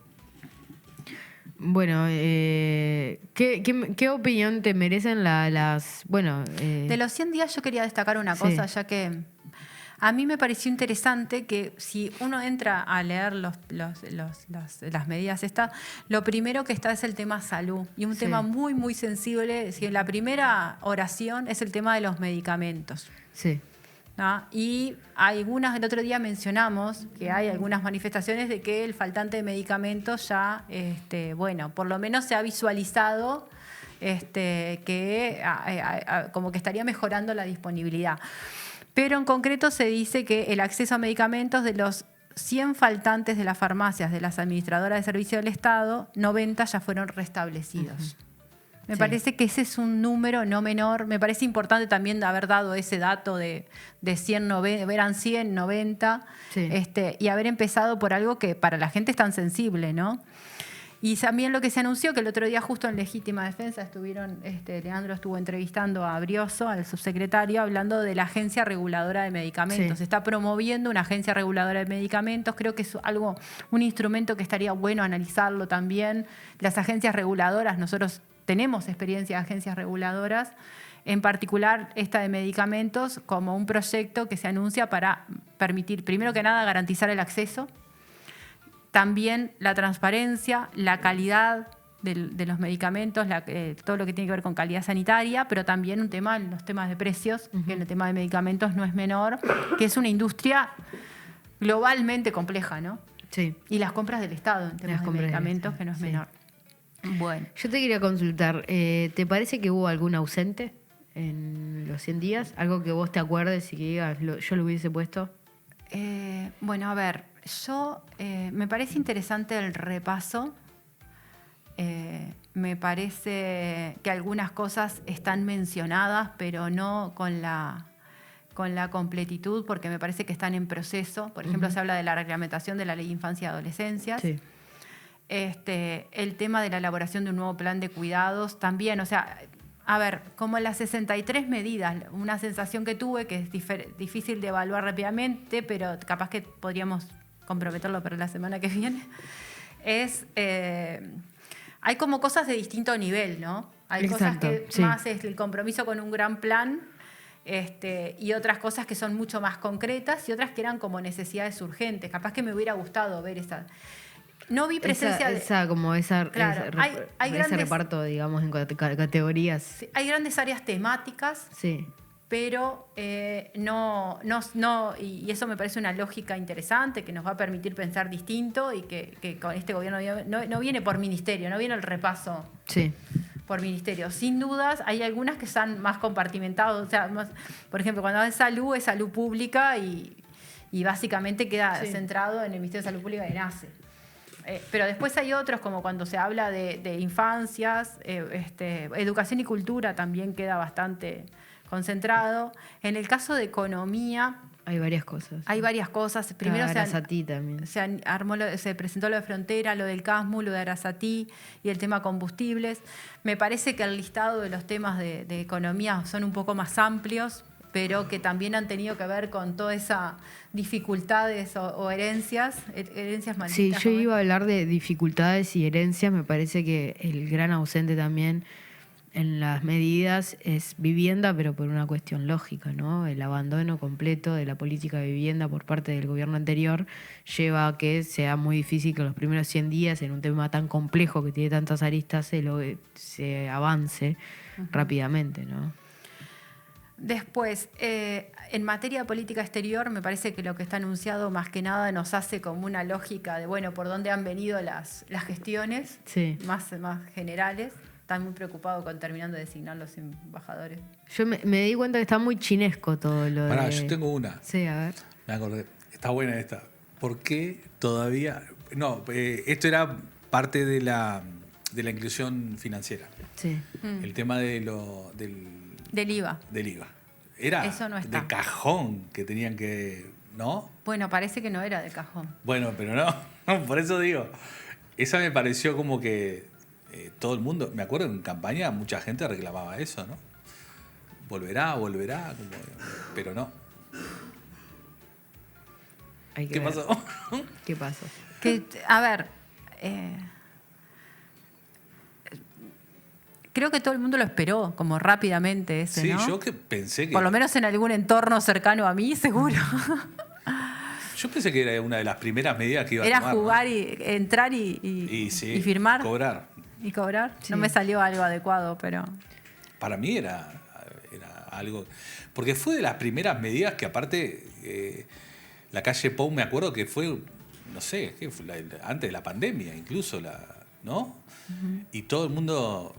Speaker 3: Bueno, ¿qué opinión te merecen las...
Speaker 2: De los 100 días yo quería destacar una
Speaker 3: Sí.
Speaker 2: cosa, ya que a mí me pareció interesante que si uno entra a leer las medidas lo primero que está es el tema salud. Y un
Speaker 3: Sí.
Speaker 2: tema muy, muy sensible. Si en la primera oración es el tema de los medicamentos.
Speaker 3: Sí,
Speaker 2: ¿No? Y el otro día mencionamos que hay algunas manifestaciones de que el faltante de medicamentos ya, por lo menos se ha visualizado que como que estaría mejorando la disponibilidad. Pero en concreto se dice que el acceso a medicamentos de los 100 faltantes de las farmacias de las administradoras de servicio del Estado, 90 ya fueron restablecidos. Me
Speaker 3: Sí.
Speaker 2: parece que ese es un número no menor. Me parece importante también haber dado ese dato de 100, 90, eran 100, 90,
Speaker 3: Sí.
Speaker 2: y haber empezado por algo que para la gente es tan sensible, ¿no? Y también lo que se anunció, que el otro día justo en Legítima Defensa Leandro estuvo entrevistando a Brioso, al subsecretario, hablando de la Agencia Reguladora de Medicamentos.
Speaker 3: Sí.
Speaker 2: Se está promoviendo una Agencia Reguladora de Medicamentos. Creo que es un instrumento que estaría bueno analizarlo también. Las agencias reguladoras, nosotros tenemos experiencia de agencias reguladoras, en particular esta de medicamentos, como un proyecto que se anuncia para permitir, primero que nada, garantizar el acceso, también la transparencia, la calidad de los medicamentos, todo lo que tiene que ver con calidad sanitaria, pero también los temas de precios, que en el tema de medicamentos no es menor, que es una industria globalmente compleja, ¿no?
Speaker 3: sí.
Speaker 2: Y las compras del Estado en temas de
Speaker 3: compras del
Speaker 2: medicamentos,
Speaker 3: Estado,
Speaker 2: que no es
Speaker 3: sí.
Speaker 2: menor. Bueno.
Speaker 3: Yo te quería consultar, ¿te parece que hubo algún ausente en los 100 días? Algo que vos te acuerdes y que digas, yo lo hubiese puesto.
Speaker 2: A ver, me parece interesante el repaso. Me parece que algunas cosas están mencionadas, pero no con la completitud, porque me parece que están en proceso. Por ejemplo, se habla de la reglamentación de la Ley de Infancia y Adolescencia.
Speaker 3: Sí.
Speaker 2: El tema de la elaboración de un nuevo plan de cuidados también, como las 63 medidas, una sensación que tuve, que es difícil de evaluar rápidamente, pero capaz que podríamos comprometerlo para la semana que viene, hay como cosas de distinto nivel, ¿no? Hay
Speaker 3: Exacto,
Speaker 2: cosas que
Speaker 3: sí.
Speaker 2: más es el compromiso con un gran plan, y otras cosas que son mucho más concretas y otras que eran como necesidades urgentes. Capaz que me hubiera gustado ver esa. No vi presencia
Speaker 3: Claro,
Speaker 2: ese grandes
Speaker 3: reparto, digamos, en categorías.
Speaker 2: Sí, hay grandes áreas temáticas,
Speaker 3: Sí,
Speaker 2: pero no, y eso me parece una lógica interesante que nos va a permitir pensar distinto y que con este gobierno no viene por ministerio, no viene el repaso
Speaker 3: sí.
Speaker 2: por ministerio. Sin dudas, hay algunas que están más compartimentadas. Por ejemplo, cuando es salud pública y básicamente queda
Speaker 3: Sí.
Speaker 2: centrado en el Ministerio de Salud Pública de NACE. Pero después hay otros, como cuando se habla de infancias, educación y cultura también queda bastante concentrado. En el caso de economía,
Speaker 3: Hay varias cosas.
Speaker 2: hay varias cosas. Primero
Speaker 3: Arasatí también.
Speaker 2: se presentó lo de Frontera, lo del CASMU, lo de Arasatí y el tema combustibles. Me parece que el listado de los temas de economía son un poco más amplios, pero que también han tenido que ver con todas esas dificultades o herencias malditas.
Speaker 3: Sí, yo
Speaker 2: ¿no?
Speaker 3: iba a hablar de dificultades y herencias. Me parece que el gran ausente también en las medidas es vivienda, pero por una cuestión lógica, ¿no? El abandono completo de la política de vivienda por parte del gobierno anterior lleva a que sea muy difícil que los primeros 100 días, en un tema tan complejo que tiene tantas aristas, se avance rápidamente, ¿no?
Speaker 2: Después, en materia de política exterior, me parece que lo que está anunciado más que nada nos hace como una lógica de, bueno, por dónde han venido las gestiones
Speaker 3: Sí.
Speaker 2: más generales. Están muy preocupados con terminando de designar los embajadores.
Speaker 3: Yo me di cuenta que está muy chinesco todo lo
Speaker 4: Pará,
Speaker 3: de...
Speaker 4: yo tengo una.
Speaker 3: Sí, a ver.
Speaker 4: Me acordé. Está buena esta. ¿Por qué todavía...? No, esto era parte de la inclusión financiera.
Speaker 3: Sí.
Speaker 4: El tema del
Speaker 2: Del IVA.
Speaker 4: IVA. Era
Speaker 2: Eso no está.
Speaker 4: de cajón que tenían que... ¿No?
Speaker 2: Bueno, parece que no era de cajón.
Speaker 4: Bueno, pero no. Por eso digo. Esa me pareció como que todo el mundo... Me acuerdo en campaña mucha gente reclamaba eso, ¿no? Volverá. Pero no.
Speaker 3: Hay que
Speaker 4: ¿Qué
Speaker 3: ver.
Speaker 4: pasó?
Speaker 3: ¿Qué pasó?
Speaker 2: A ver, creo que todo el mundo lo esperó como rápidamente ese,
Speaker 4: Sí,
Speaker 2: ¿no?
Speaker 4: yo que pensé que...
Speaker 2: Por lo menos en algún entorno cercano a mí, seguro.
Speaker 4: Yo pensé que era una de las primeras medidas que iba a
Speaker 2: Era
Speaker 4: tomar, ¿no?
Speaker 2: jugar y entrar y
Speaker 4: sí,
Speaker 2: firmar.
Speaker 4: Cobrar.
Speaker 2: Y cobrar.
Speaker 3: Sí.
Speaker 2: No me salió algo adecuado, pero...
Speaker 4: Para mí era algo... Porque fue de las primeras medidas que aparte la calle Pou, me acuerdo que fue, no sé, ¿qué fue? Antes de la pandemia incluso, ¿no? Uh-huh. Y todo el mundo,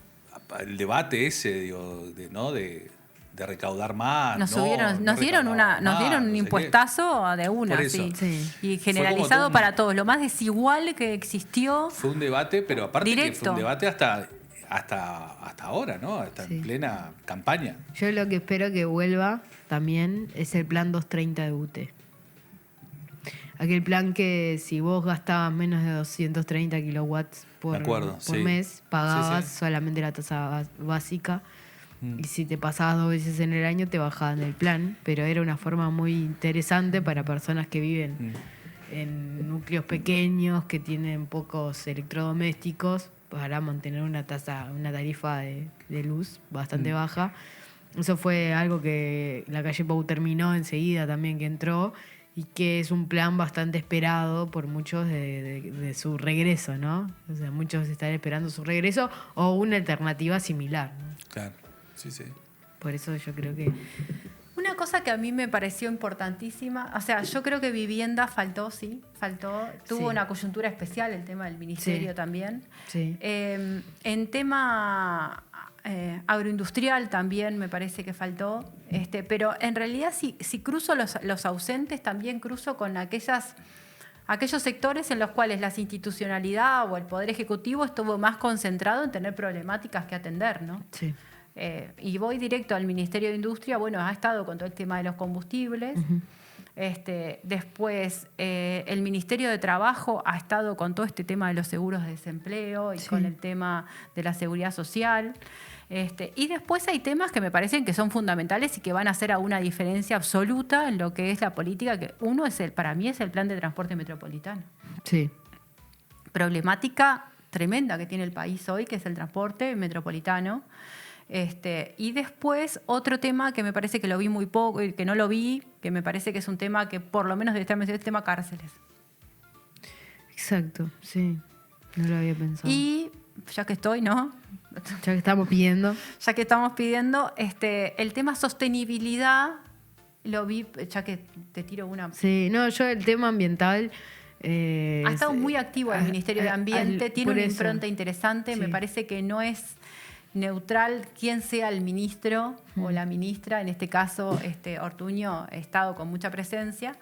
Speaker 4: el debate ese, digo, de recaudar más.
Speaker 2: Nos dieron un impuestazo de una, sí. Y generalizado para todos. Lo más desigual que existió.
Speaker 4: Fue un debate, pero aparte
Speaker 2: directo.
Speaker 4: Que fue un debate hasta ahora, ¿no? Hasta en plena campaña.
Speaker 3: Yo lo que espero que vuelva también es el plan 230 de UTE. Aquel plan que si vos gastabas menos de 230 kilowatts por mes, pagabas solamente la tasa básica. Y si te pasabas 2 veces en el año, te bajaban el plan. Pero era una forma muy interesante para personas que viven en núcleos pequeños, que tienen pocos electrodomésticos, para mantener una tarifa de luz bastante baja. Eso fue algo que la calle Pou terminó enseguida también que entró, y que es un plan bastante esperado por muchos de su regreso, ¿no? O sea, muchos están esperando su regreso o una alternativa similar, ¿no?
Speaker 4: Claro, sí.
Speaker 3: Por eso yo creo que...
Speaker 2: Una cosa que a mí me pareció importantísima, o sea, yo creo que vivienda faltó. Tuvo una coyuntura especial el tema del ministerio también.
Speaker 3: Sí.
Speaker 2: En tema agroindustrial también me parece que faltó, pero en realidad si cruzo los ausentes, también cruzo con aquellos sectores en los cuales la institucionalidad o el Poder Ejecutivo estuvo más concentrado en tener problemáticas que atender, ¿no?
Speaker 3: Sí.
Speaker 2: Y voy directo al Ministerio de Industria, bueno, ha estado con todo el tema de los combustibles.
Speaker 3: Uh-huh.
Speaker 2: Después, el Ministerio de Trabajo ha estado con todo este tema de los seguros de desempleo y con el tema de la seguridad social. Y después hay temas que me parecen que son fundamentales y que van a hacer una diferencia absoluta en lo que es la política, que uno para mí es el plan de transporte metropolitano.
Speaker 3: Sí.
Speaker 2: Problemática tremenda que tiene el país hoy, que es el transporte metropolitano. Y después otro tema que me parece que lo vi muy poco y que no lo vi, que me parece que es un tema que por lo menos debe el tema cárceles.
Speaker 3: Exacto, sí. No lo había pensado.
Speaker 2: Y ya que estoy, ¿no?
Speaker 3: Ya que estamos pidiendo.
Speaker 2: Ya que estamos pidiendo, el tema sostenibilidad lo vi, ya que te tiro una.
Speaker 3: Sí, no, yo el tema ambiental...
Speaker 2: ha estado muy activo el Ministerio de Ambiente, tiene una impronta interesante,
Speaker 3: sí.
Speaker 2: Me parece que no es neutral quién sea el ministro o la ministra, en este caso Ortuño ha estado con mucha presencia.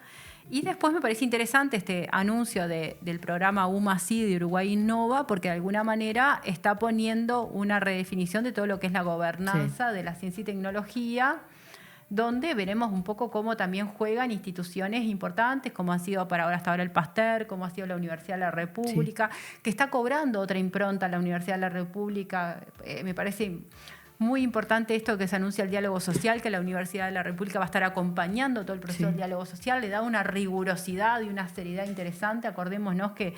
Speaker 2: Y después me parece interesante este anuncio del programa UMA-SI de Uruguay Innova, porque de alguna manera está poniendo una redefinición de todo lo que es la gobernanza de la ciencia y tecnología, donde veremos un poco cómo también juegan instituciones importantes, como ha sido hasta ahora el Pasteur, como ha sido la Universidad de la República, que está cobrando otra impronta la Universidad de la República. Me parece muy importante esto que se anuncia el diálogo social, que la Universidad de la República va a estar acompañando todo el proceso del diálogo social, le da una rigurosidad y una seriedad interesante. Acordémonos que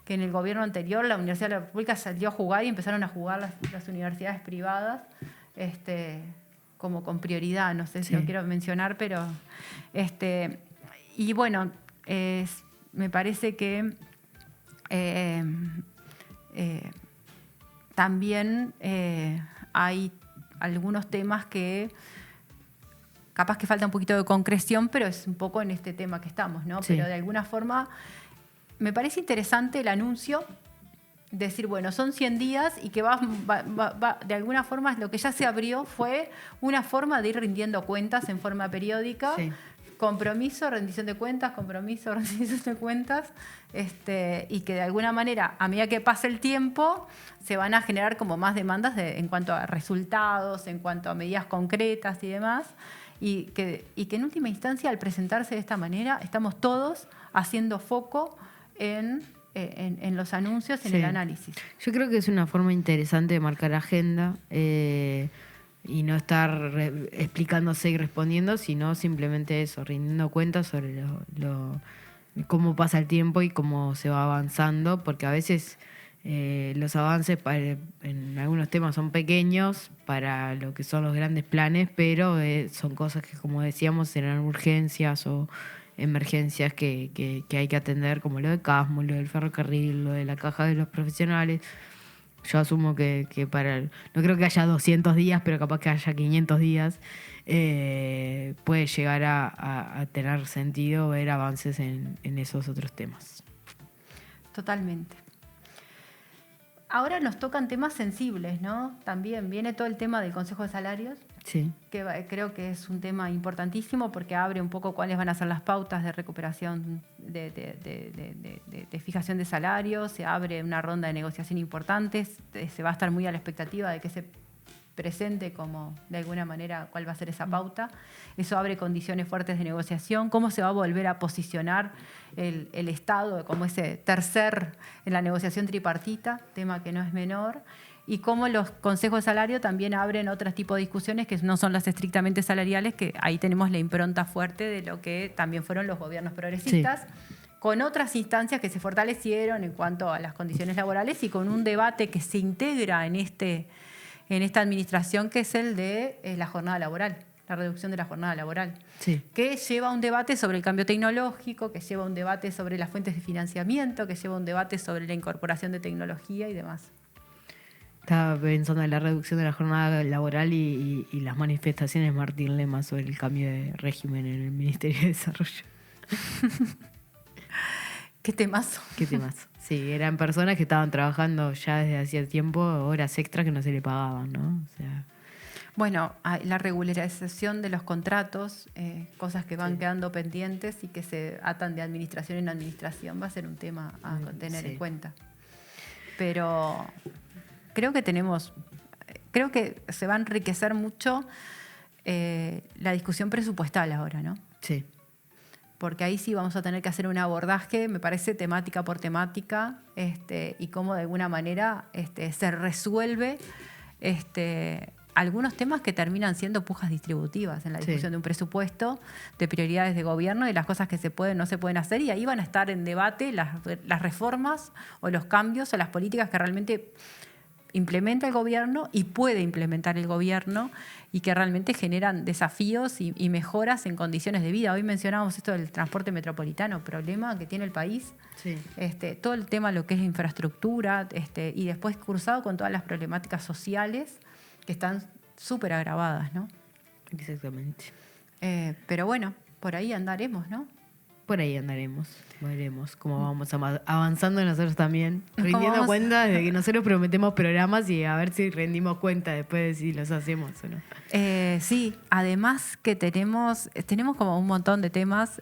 Speaker 2: en el gobierno anterior la Universidad de la República salió a jugar y empezaron a jugar las universidades privadas, como con prioridad, no sé si lo quiero mencionar, pero y bueno, me parece que también hay algunos temas que capaz que falta un poquito de concreción, pero es un poco en este tema que estamos, ¿no?
Speaker 3: Sí.
Speaker 2: Pero de alguna forma me parece interesante el anuncio, decir, bueno, son 100 días y que va, de alguna forma lo que ya se abrió fue una forma de ir rindiendo cuentas en forma periódica.
Speaker 3: Sí.
Speaker 2: Compromiso, rendición de cuentas, compromiso, rendición de cuentas, y que de alguna manera, a medida que pase el tiempo, se van a generar como más demandas en cuanto a resultados, en cuanto a medidas concretas y demás, y que en última instancia, al presentarse de esta manera, estamos todos haciendo foco en los anuncios, en el análisis.
Speaker 3: Yo creo que es una forma interesante de marcar agenda y no estar explicándose y respondiendo, sino simplemente eso, rindiendo cuentas sobre cómo pasa el tiempo y cómo se va avanzando, porque a veces los avances en algunos temas son pequeños para lo que son los grandes planes, pero son cosas que, como decíamos, serán urgencias o emergencias que hay que atender, como lo de Casmo, lo del ferrocarril, lo de la caja de los profesionales. Yo asumo que no creo que haya 200 días, pero capaz que haya 500 días, puede llegar a tener sentido ver avances en esos otros temas.
Speaker 2: Totalmente. Ahora nos tocan temas sensibles, ¿no? También viene todo el tema del Consejo de Salarios,
Speaker 3: Sí.
Speaker 2: que creo que es un tema importantísimo porque abre un poco cuáles van a ser las pautas de recuperación, de fijación de salarios, se abre una ronda de negociación importante, se va a estar muy a la expectativa de que se presente como, de alguna manera, cuál va a ser esa pauta. Eso abre condiciones fuertes de negociación, cómo se va a volver a posicionar el Estado como ese tercer en la negociación tripartita, tema que no es menor, y cómo los consejos de salario también abren otros tipos de discusiones que no son las estrictamente salariales, que ahí tenemos la impronta fuerte de lo que también fueron los gobiernos progresistas, con otras instancias que se fortalecieron en cuanto a las condiciones laborales y con un debate que se integra en esta administración, que es el de la jornada laboral, la reducción de la jornada laboral, que lleva un debate sobre el cambio tecnológico, que lleva un debate sobre las fuentes de financiamiento, que lleva un debate sobre la incorporación de tecnología y demás.
Speaker 3: Estaba pensando en la reducción de la jornada laboral y las manifestaciones de Martín Lema sobre el cambio de régimen en el Ministerio de Desarrollo.
Speaker 2: ¿Qué temazo?
Speaker 3: ¿Qué temazo? Sí, eran personas que estaban trabajando ya desde hacía tiempo horas extras que no se le pagaban, ¿no? O sea,
Speaker 2: bueno, la regularización de los contratos, cosas que van quedando pendientes y que se atan de administración en administración, va a ser un tema a tener en cuenta. Pero creo que se va a enriquecer mucho la discusión presupuestal ahora, ¿no?
Speaker 3: sí.
Speaker 2: Porque ahí sí vamos a tener que hacer un abordaje, me parece, temática por temática, y cómo de alguna manera se resuelve algunos temas que terminan siendo pujas distributivas en la discusión de un presupuesto, de prioridades de gobierno y las cosas que se pueden o no se pueden hacer, y ahí van a estar en debate las reformas o los cambios o las políticas que realmente implementa el gobierno y puede implementar el gobierno y que realmente generan desafíos y mejoras en condiciones de vida. Hoy mencionábamos esto del transporte metropolitano, problema que tiene el país.
Speaker 3: Sí.
Speaker 2: Todo el tema de lo que es infraestructura, y después cruzado con todas las problemáticas sociales que están súper agravadas, ¿no?
Speaker 3: Exactamente.
Speaker 2: Pero bueno, por ahí andaremos, ¿no?
Speaker 3: Por ahí andaremos. Veremos cómo vamos avanzando nosotros también, rindiendo
Speaker 2: vamos?
Speaker 3: cuenta de que nosotros prometemos programas y a ver si rendimos cuenta después de si los hacemos o no.
Speaker 2: Sí, además que tenemos como un montón de temas,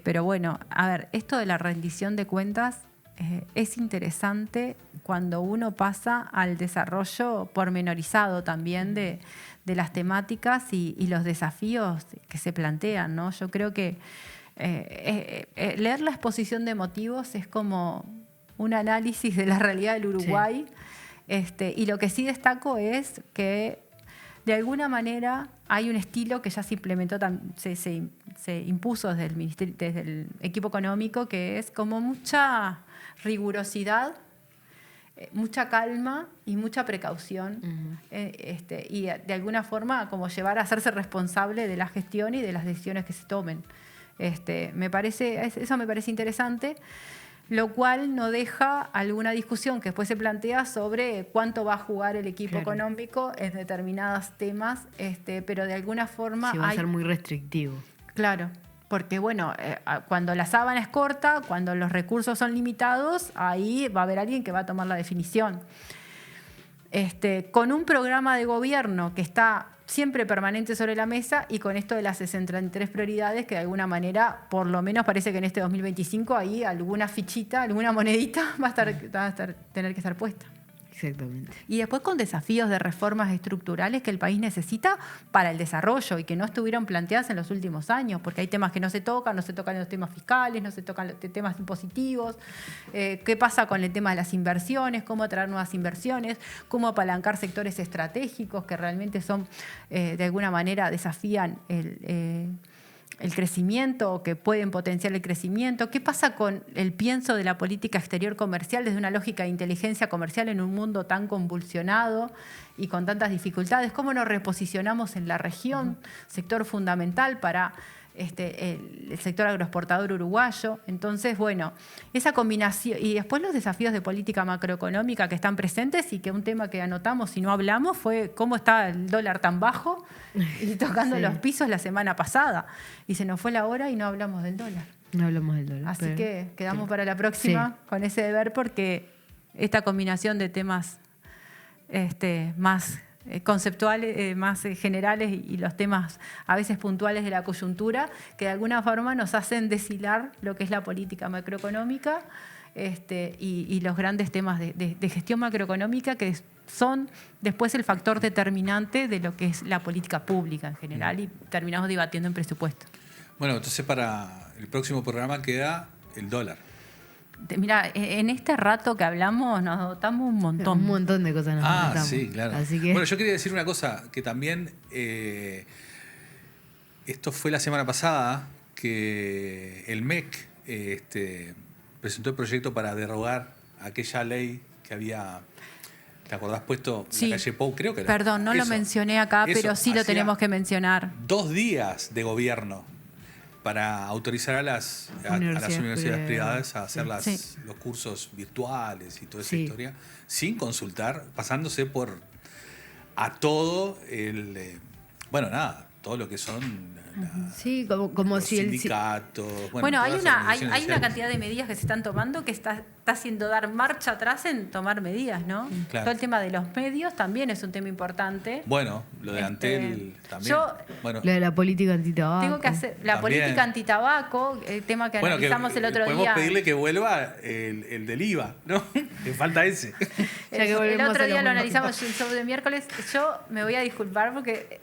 Speaker 2: pero bueno, a ver, esto de la rendición de cuentas es interesante cuando uno pasa al desarrollo pormenorizado también de las temáticas y los desafíos que se plantean, ¿no? Yo creo que leer la exposición de motivos es como un análisis de la realidad del Uruguay. Sí. Y lo que sí destaco es que de alguna manera hay un estilo que ya se implementó, se impuso desde el equipo económico, que es como mucha rigurosidad, mucha calma y mucha precaución. Y de alguna forma como llevar a hacerse responsable de la gestión y de las decisiones que se tomen. Eso me parece interesante, lo cual no deja alguna discusión que después se plantea sobre cuánto va a jugar el equipo económico en determinados temas, pero de alguna forma
Speaker 3: va a ser muy restrictivo.
Speaker 2: Claro, porque bueno, cuando la sábana es corta, cuando los recursos son limitados, ahí va a haber alguien que va a tomar la definición. Con un programa de gobierno que está siempre permanente sobre la mesa y con esto de las 63 prioridades que de alguna manera, por lo menos parece que en este 2025 ahí alguna fichita, alguna monedita va a tener que estar puesta.
Speaker 3: Exactamente.
Speaker 2: Y después con desafíos de reformas estructurales que el país necesita para el desarrollo y que no estuvieron planteadas en los últimos años, porque hay temas que no se tocan los temas fiscales, no se tocan los temas impositivos. ¿Qué pasa con el tema de las inversiones? ¿Cómo atraer nuevas inversiones? ¿Cómo apalancar sectores estratégicos que realmente son, de alguna manera, desafían el crecimiento o que pueden potenciar el crecimiento? ¿Qué pasa con el pienso de la política exterior comercial desde una lógica de inteligencia comercial en un mundo tan convulsionado y con tantas dificultades? ¿Cómo nos reposicionamos en la región, sector fundamental para el sector agroexportador uruguayo? Entonces, bueno, esa combinación y después los desafíos de política macroeconómica que están presentes y que un tema que anotamos y no hablamos fue cómo está el dólar tan bajo y tocando los pisos la semana pasada. Y se nos fue la hora y no hablamos del dólar.
Speaker 3: No hablamos del dólar.
Speaker 2: Así que quedamos para la próxima con ese deber, porque esta combinación de temas más conceptuales, más generales y los temas a veces puntuales de la coyuntura, que de alguna forma nos hacen deshilar lo que es la política macroeconómica y los grandes temas de gestión macroeconómica que son después el factor determinante de lo que es la política pública en general y terminamos debatiendo en presupuesto.
Speaker 4: Bueno, entonces para el próximo programa queda el dólar.
Speaker 2: Mira, en este rato que hablamos nos dotamos un montón.
Speaker 3: Un montón de cosas nos notamos.
Speaker 4: Sí, claro.
Speaker 3: Así que...
Speaker 4: Bueno, yo quería decir una cosa, que también esto fue la semana pasada, que el MEC presentó el proyecto para derogar aquella ley que había, ¿te acordás? Puesto en la calle Pou, creo que era.
Speaker 2: Perdón, no lo mencioné acá, pero sí lo tenemos que mencionar.
Speaker 4: 2 días de gobierno para autorizar a las universidades privadas a hacer los cursos virtuales y toda esa historia, sin consultar, pasándose por a todo todo lo que son
Speaker 3: como
Speaker 4: los
Speaker 3: si
Speaker 4: sindicatos.
Speaker 2: Bueno, hay una cantidad de medidas que se están tomando que está haciendo dar marcha atrás en tomar medidas, ¿no?
Speaker 4: Claro.
Speaker 2: Todo el tema de los medios también es un tema importante.
Speaker 4: Bueno, lo de Antel también.
Speaker 3: Lo de la política antitabaco.
Speaker 2: Tengo que hacer la política antitabaco, el tema que analizamos el otro día.
Speaker 4: Podemos pedirle que vuelva el del IVA, ¿no? Le falta ese.
Speaker 2: El otro día lo analizamos el show de miércoles. Yo me voy a disculpar porque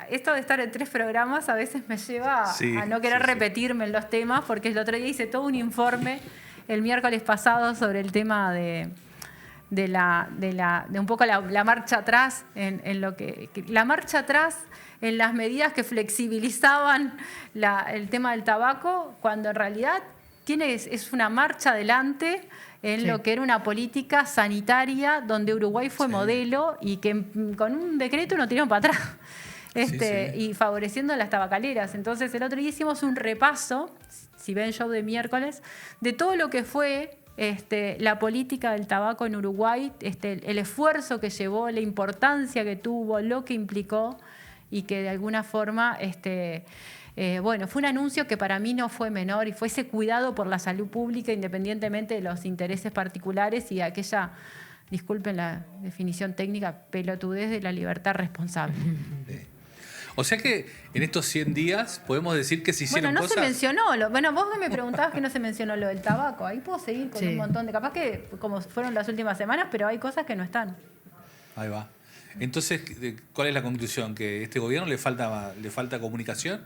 Speaker 2: esto de estar en 3 programas a veces me lleva a no querer repetirme en los temas, porque el otro día hice todo un informe el miércoles pasado sobre el tema de un poco la marcha atrás en lo que la marcha atrás en las medidas que flexibilizaban el tema del tabaco, cuando en realidad es una marcha adelante en lo que era una política sanitaria donde Uruguay fue modelo y que con un decreto no tiraron para atrás. Y favoreciendo a las tabacaleras. Entonces el otro día hicimos un repaso, si ven show de miércoles, de todo lo que fue la política del tabaco en Uruguay, el esfuerzo que llevó, la importancia que tuvo, lo que implicó y que de alguna forma Bueno, fue un anuncio que para mí no fue menor y fue ese cuidado por la salud pública independientemente de los intereses particulares y aquella, disculpen la definición técnica, pelotudez de la libertad responsable.
Speaker 4: O sea que en estos 100 días podemos decir que se hicieron
Speaker 2: Bueno, no
Speaker 4: cosas...
Speaker 2: se mencionó. Bueno, vos me preguntabas que no se mencionó lo del tabaco. Ahí puedo seguir con un montón de... Capaz que como fueron las últimas semanas, pero hay cosas que no están.
Speaker 4: Ahí va. Entonces, ¿cuál es la conclusión? ¿Que a este gobierno le falta comunicación?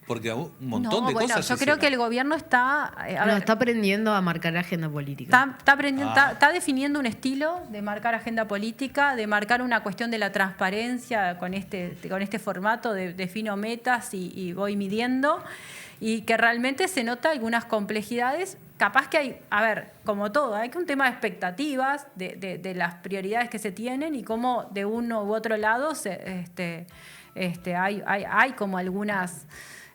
Speaker 4: Porque un montón de cosas...
Speaker 2: Yo creo que el gobierno está...
Speaker 3: está aprendiendo a marcar agenda política.
Speaker 2: Está definiendo un estilo de marcar agenda política, de marcar una cuestión de la transparencia con este formato de defino metas y voy midiendo, y que realmente se nota algunas complejidades. Capaz que hay, como todo, hay que un tema de expectativas, de las prioridades que se tienen y cómo de uno u otro lado hay como algunas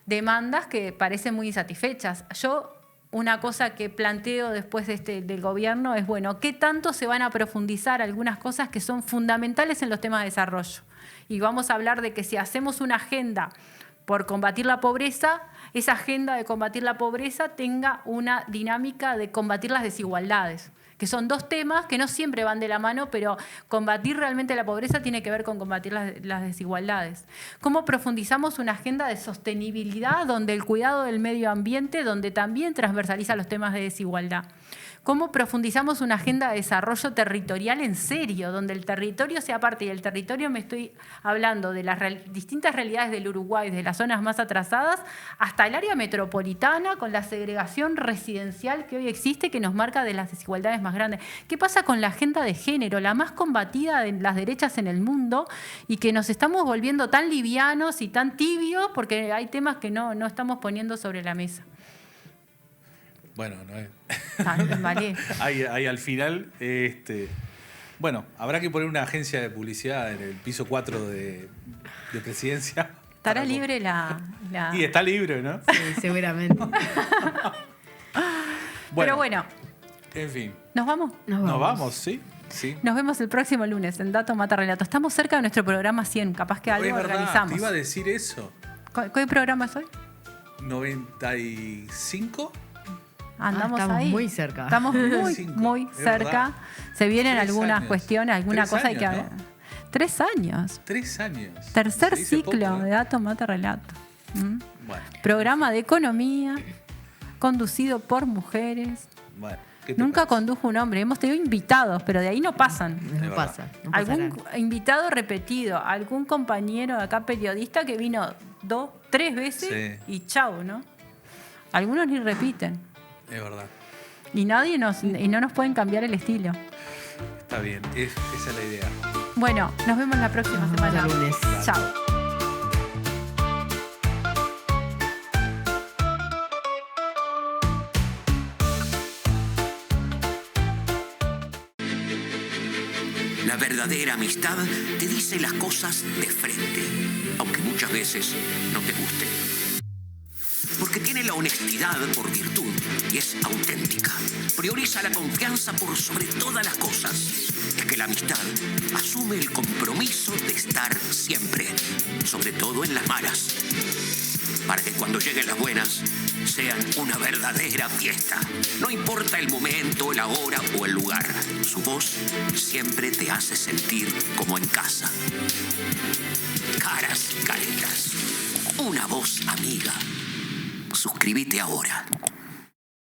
Speaker 2: demandas que parecen muy insatisfechas. Yo, una cosa que planteo después del gobierno es, bueno, ¿qué tanto se van a profundizar algunas cosas que son fundamentales en los temas de desarrollo? Y vamos a hablar de que si hacemos una agenda por combatir la pobreza, esa agenda de combatir la pobreza tenga una dinámica de combatir las desigualdades, que son dos temas que no siempre van de la mano, pero combatir realmente la pobreza tiene que ver con combatir las desigualdades. ¿Cómo profundizamos una agenda de sostenibilidad donde el cuidado del medio ambiente, donde también transversaliza los temas de desigualdad? ¿Cómo profundizamos una agenda de desarrollo territorial en serio, donde el territorio sea parte? Y el territorio me estoy hablando de las distintas realidades del Uruguay, de las zonas más atrasadas, hasta el área metropolitana, con la segregación residencial que hoy existe, que nos marca de las desigualdades más grandes. ¿Qué pasa con la agenda de género, la más combatida de las derechas en el mundo, y que nos estamos volviendo tan livianos y tan tibios porque hay temas que no estamos poniendo sobre la mesa?
Speaker 4: Bueno, no es...
Speaker 2: Vale.
Speaker 4: Hay al final... Bueno, habrá que poner una agencia de publicidad en el piso 4 de presidencia.
Speaker 2: Estará libre la...
Speaker 4: Y está libre, ¿no?
Speaker 3: Sí, seguramente.
Speaker 2: Pero bueno.
Speaker 4: En fin.
Speaker 2: ¿Nos vamos?
Speaker 4: Nos vamos, sí.
Speaker 2: Nos vemos el próximo lunes en Dato Mata Relato. Estamos cerca de nuestro programa 100. Capaz que algo
Speaker 4: es verdad,
Speaker 2: organizamos.
Speaker 4: Te iba a decir eso.
Speaker 2: ¿Qué programa es hoy?
Speaker 4: 95.
Speaker 2: Andamos
Speaker 3: estamos
Speaker 2: ahí.
Speaker 3: muy cerca.
Speaker 2: Estamos muy cerca. Se vienen algunas cuestiones, alguna cosa hay que
Speaker 4: ¿no?
Speaker 2: 3 años.
Speaker 4: 3 años.
Speaker 2: Tercer
Speaker 4: Se dice
Speaker 2: ciclo
Speaker 4: poco, ¿eh?
Speaker 2: de Dato Mata Relato.
Speaker 4: Bueno.
Speaker 2: Programa de economía, conducido por mujeres.
Speaker 4: Bueno,
Speaker 2: Nunca condujo un hombre. Hemos tenido invitados, pero de ahí no pasan.
Speaker 3: No pasa.
Speaker 2: Algún invitado repetido, algún compañero de acá periodista que vino 2, 3 veces y chau, ¿no? Algunos ni repiten.
Speaker 4: Es verdad.
Speaker 2: Y no nos pueden cambiar el estilo.
Speaker 4: Está bien, esa es la idea.
Speaker 2: Bueno, nos vemos la próxima semana.
Speaker 3: El lunes.
Speaker 2: Chao.
Speaker 1: La verdadera amistad te dice las cosas de frente, aunque muchas veces no te guste. Porque tiene la honestidad por virtud y es auténtica. Prioriza la confianza por sobre todas las cosas. Es que la amistad asume el compromiso de estar siempre, sobre todo en las malas, para que cuando lleguen las buenas sean una verdadera fiesta. No importa el momento, la hora o el lugar, su voz siempre te hace sentir como en casa. Caras y caretas, una voz amiga. Suscríbete ahora.